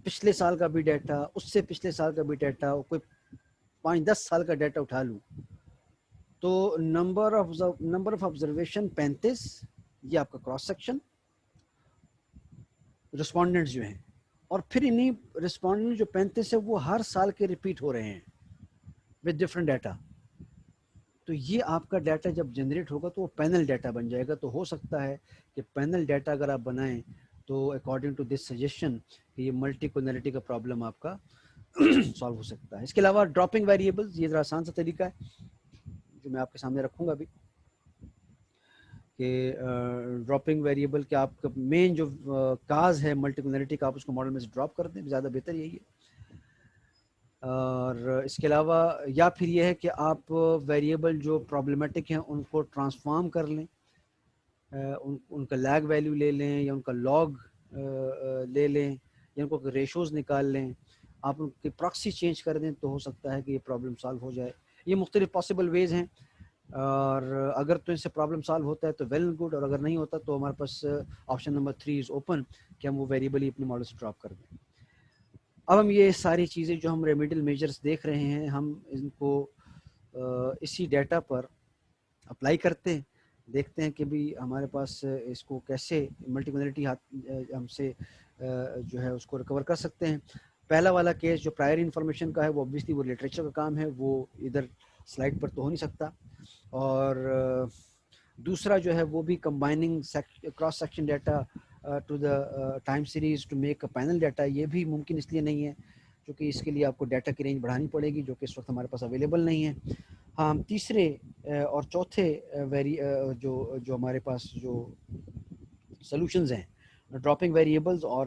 پچھلے سال کا بھی ڈیٹا، اس سے پچھلے سال کا بھی ڈیٹا، کوئی 5-10 سال کا ڈیٹا اٹھا لوں تو نمبر آف آبزرویشن 35، یہ آپ کا کراس سیکشن رسپونڈنٹس جو ہیں، اور پھر انہی رسپونڈنٹ جو 35 ہے وہ ہر سال کے ریپیٹ ہو رہے ہیں وتھ ڈفرنٹ ڈیٹا۔ تو یہ آپ کا ڈیٹا جب جنریٹ ہوگا تو وہ پینل ڈیٹا بن جائے گا۔ تو ہو سکتا ہے کہ پینل ڈیٹا اگر آپ بنائیں تو اکارڈنگ ٹو دس سجیشن کہ یہ ملٹی کونیلٹی کا پرابلم آپ کا سالو ہو سکتا ہے۔ اس کے علاوہ ڈراپنگ ویریبلز، یہ ذرا آسان سا طریقہ ہے جو میں آپ کے سامنے رکھوں گا ابھی، کہ ڈراپنگ ویریبل کہ آپ کا مین جو کاز ہے ملٹی کونیلٹی کا، آپ اس کو ماڈل میں سے ڈراپ کر دیں، زیادہ بہتر یہی ہے۔ اور اس کے علاوہ یا پھر یہ ہے کہ آپ ویریبل جو پرابلمٹک ہیں ان کو ٹرانسفارم کر لیں، ان کا لیگ ویلیو لے لیں یا ان کا لاگ لے لیں یا ان کو ریشوز نکال لیں، آپ ان کی پراکسی چینج کر دیں تو ہو سکتا ہے کہ یہ پرابلم سالو ہو جائے۔ یہ مختلف پاسبل ویز ہیں، اور اگر تو ان سے پرابلم سالو ہوتا ہے تو ویل اینڈ گڈ، اور اگر نہیں ہوتا تو ہمارے پاس آپشن نمبر 3 از اوپن کہ ہم وہ ویریبل ہی اپنے ماڈل سے ڈراپ کر دیں۔ اب ہم یہ ساری چیزیں جو ہم ریمیڈیل میجرز دیکھ رہے ہیں، ہم ان کو اسی ڈیٹا پر اپلائی کرتے ہیں، دیکھتے ہیں کہ بھی ہمارے پاس اس کو کیسے ملٹی کونیلٹی ہم سے جو ہے اس کو ریکور کر سکتے ہیں۔ پہلا والا کیس جو پرائر انفارمیشن کا ہے وہ obviously وہ لٹریچر کا کام ہے، وہ ادھر سلائڈ پر تو ہو نہیں سکتا، اور دوسرا جو ہے وہ بھی combining cross section data to the time series to make a panel data, یہ بھی ممکن اس لیے نہیں ہے کیونکہ اس کے لیے آپ کو ڈیٹا کی رینج بڑھانی پڑے گی جو کہ اس وقت ہمارے پاس اویلیبل نہیں ہے۔ ہاں، ہم تیسرے اور چوتھے جو ہمارے پاس جو سلوشنز ہیں ڈراپنگ ویریبلز اور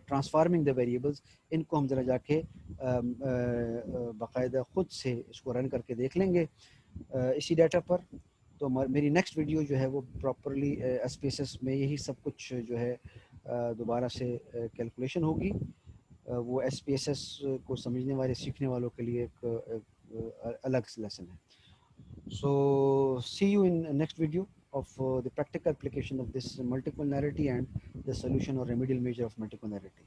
ٹرانسفارمنگ دا ویریبلز، ان کو ہم ذرا جا کے باقاعدہ خود سے اس کو رن کر کے دیکھ لیں گے اسی ڈیٹا پر۔ تو میری نیکسٹ ویڈیو جو ہے وہ properly S P S S میں یہی سب کچھ جو ہے دوبارہ سے کیلکولیشن ہوگی۔ وہ ایس پی ایس ایس کو سمجھنے والے سیکھنے والوں کے لیے ایک الگ لیسن ہے۔ So see you in next video of the practical application of this multiple narrative and the solution or remedial measure of multiple narrative.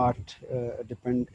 8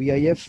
VIF।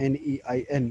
NEIN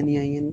NEIN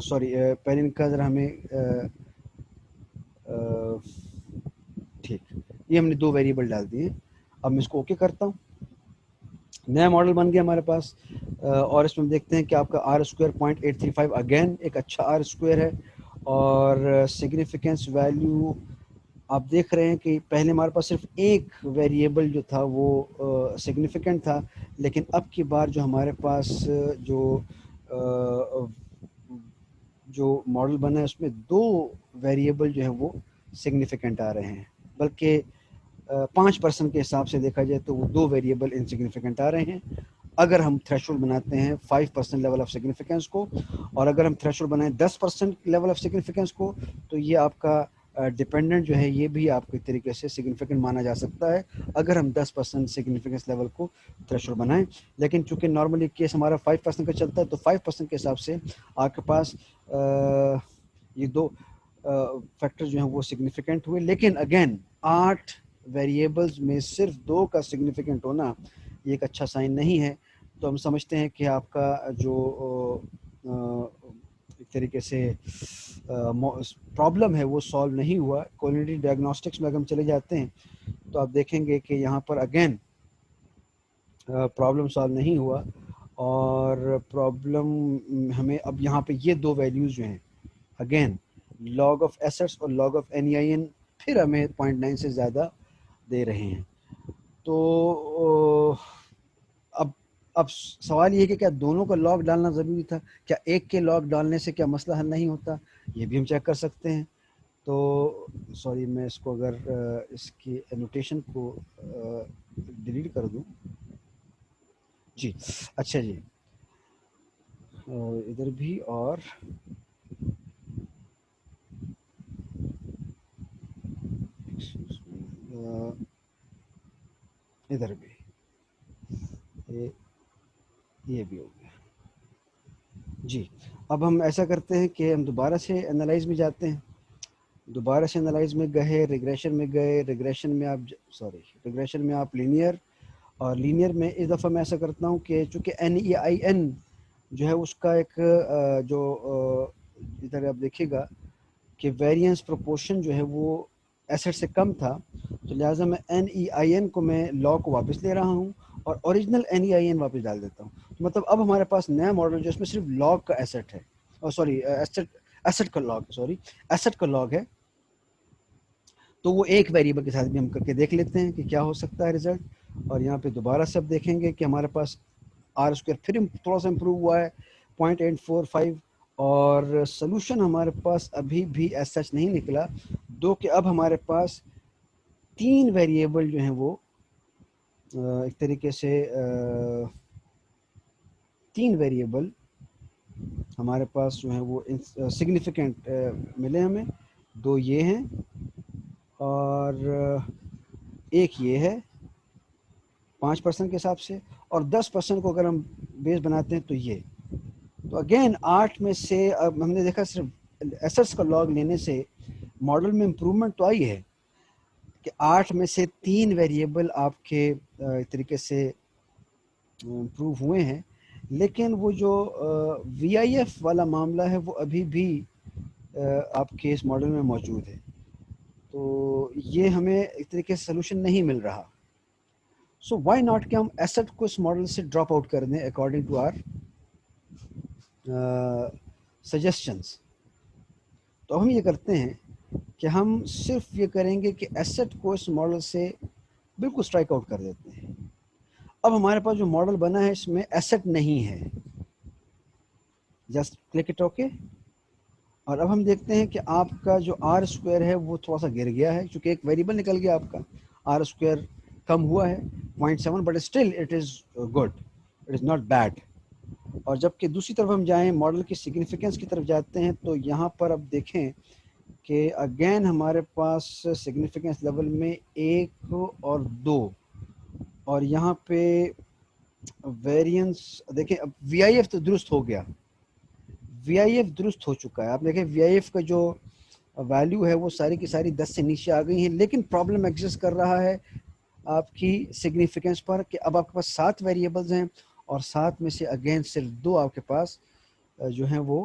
sorry پہلے ان کا ذرا ہمیں ٹھیک، یہ ہم نے 2 ویریبل ڈال دیے. اب میں اس کو اوکے کرتا ہوں. نیا ماڈل بن گیا ہمارے پاس، اور اس میں ہم دیکھتے ہیں کہ آپ کا آر اسکوائر 0.835 اگین ایک اچھا آر اسکوائر ہے. اور سگنیفیکنس ویلیو آپ دیکھ رہے ہیں کہ پہلے ہمارے پاس صرف ایک ویریبل جو تھا وہ سگنیفیکنٹ تھا، لیکن اب کی بار جو ہمارے پاس جو جو ماڈل بنا ہے اس میں 2 ویریبل جو ہیں وہ سگنیفیکنٹ آ رہے ہیں، بلکہ 5% کے حساب سے دیکھا جائے تو وہ 2 ویریبل انسگنیفیکنٹ آ رہے ہیں. اگر ہم تھریشولڈ بناتے ہیں 5% لیول آف سگنیفیکنس کو، اور اگر ہم تھریشولڈ بنائیں 10% لیول آف سگنیفیکنس کو، تو یہ آپ کا ڈپینڈنٹ جو ہے یہ بھی آپ کے طریقے سے سگنیفیکنٹ مانا جا سکتا ہے اگر ہم 10% سگنیفیکنس لیول کو تھریشولڈ بنائیں. لیکن چونکہ نارملی کیس ہمارا 5% کا چلتا ہے تو 5% کے حساب سے آپ کے پاس یہ 2 فیکٹر جو ہیں وہ سگنیفیکنٹ ہوئے. لیکن اگین 8 ویریبلز میں صرف 2 کا سگنیفیکنٹ ہونا یہ ایک اچھا سائن نہیں ہے. تو ہم سمجھتے ہیں کہ آپ کا جو ایک طریقے سے پرابلم ہے وہ سالو نہیں ہوا. کوالٹی ڈائگنوسٹکس میں اگر ہم چلے جاتے ہیں تو آپ دیکھیں گے کہ یہاں پر اگین پرابلم سالو نہیں ہوا، اور پرابلم ہمیں اب یہاں پہ یہ 2 ویلیوز جو ہیں اگین لاگ آف ایسٹس اور log of N E I N پھر ہمیں 0.9 سے زیادہ دے رہے ہیں. تو اب اب سوال یہ کہ کیا دونوں کا لاگ ڈالنا ضروری تھا؟ کیا ایک کے لاگ ڈالنے سے کیا مسئلہ حل نہیں ہوتا؟ یہ بھی ہم چیک کر سکتے ہیں. تو سوری میں اس کو اگر اس کی انوٹیشن کو ڈیلیٹ کر دوں. جی اچھا جی، ادھر بھی اور ادھر بھی یہ بھی ہو گیا. جی اب ہم ایسا کرتے ہیں کہ ہم دوبارہ سے انالائز میں جاتے ہیں. دوبارہ سے انالائز میں گئے، ریگریشن میں گئے. ریگریشن میں آپ ریگریشن میں آپ لینئر، اور لینئر میں اس دفعہ میں ایسا کرتا ہوں کہ چونکہ این ای آئی این جو ہے اس کا ایک جو ادھر آپ دیکھیے گا کہ ویریئنس پروپورشن جو ہے وہ ایسٹ سے کم تھا، تو لہٰذا میں این ای آئی این کو میں لاگ کو واپس لے رہا ہوں اور original N E I N واپس ڈال دیتا ہوں. تو مطلب اب ہمارے پاس نیا ماڈل جو اس میں صرف لاگ کا ایسٹ ہے، سوری ایسٹ کا لاگ، سوری ایسٹ کا لاگ ہے. تو وہ ایک ویریبل کے ساتھ بھی ہم کر کے دیکھ لیتے ہیں کہ کیا ہو سکتا ہے رزلٹ. اور یہاں پہ دوبارہ سے اب دیکھیں گے کہ ہمارے پاس آر اسکوائر پھر تھوڑا سا امپروو ہوا ہے 0.845، اور سلوشن ہمارے پاس ابھی بھی ایز سچ نہیں نکلا. دو کہ اب ہمارے پاس 3 ویریبل جو ہیں وہ ایک طریقے سے 3 ویریبل ہمارے پاس جو ہیں وہ سگنیفیکنٹ ملے ہمیں. 2 یہ ہیں اور ایک یہ ہے 5% کے حساب سے، اور 10% کو اگر ہم بیس بناتے ہیں تو یہ. تو اگین 8 میں سے اب ہم نے دیکھا صرف ایسٹس کا لاگ لینے سے ماڈل میں امپرومنٹ تو آئی ہے کہ 8 میں سے 3 ویریبل آپ کے ایک طریقے سے امپروو ہوئے ہیں. لیکن وہ جو وی آئی ایف والا معاملہ ہے وہ ابھی بھی آپ کے اس ماڈل میں موجود ہے. تو یہ ہمیں ایک طریقے سے سلوشن نہیں مل رہا. سو وائی ناٹ کہ ہم ایسٹ کو اس ماڈل سے ڈراپ آؤٹ کر دیں اکارڈنگ ٹو آر سجیشنس. تو ہم یہ کرتے ہیں کہ ہم صرف یہ کریں گے کہ ایسٹ کو اس ماڈل سے بالکل اسٹرائک آؤٹ کر دیتے ہیں. اب ہمارے پاس جو ماڈل بنا ہے اس میں ایسٹ نہیں ہے. Just click it okay. اور اب ہم دیکھتے ہیں کہ آپ کا جو آر اسکوائر ہے وہ تھوڑا سا گر گیا ہے چونکہ ایک ویریبل نکل گیا آپ کا. آر اسکوائر کم ہوا ہے 0.7، but still it is good, it is not bad. اور جب کہ دوسری طرف ہم جائیں ماڈل کی سگنیفیکنس کی طرف جاتے ہیں تو یہاں پر اب دیکھیں کہ اگین ہمارے پاس سگنیفیکنس لیول میں 1 اور 2، اور یہاں پہ ویریئنس دیکھیں. اب وی آئی ایف تو درست ہو گیا، وی آئی ایف درست ہو چکا ہے. آپ دیکھیں وی آئی ایف کا جو ویلیو ہے وہ ساری کی ساری 10 سے نیچے آ گئی ہیں، لیکن پرابلم ایگزسٹ کر رہا ہے آپ کی سگنیفیکنس پر کہ اب آپ کے پاس 7 ویریبلز ہیں، اور 7 میں سے اگین صرف 2 آپ کے پاس جو ہیں وہ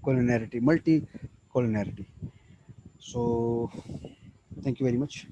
culinarity, multi culinarity. So, thank you very much.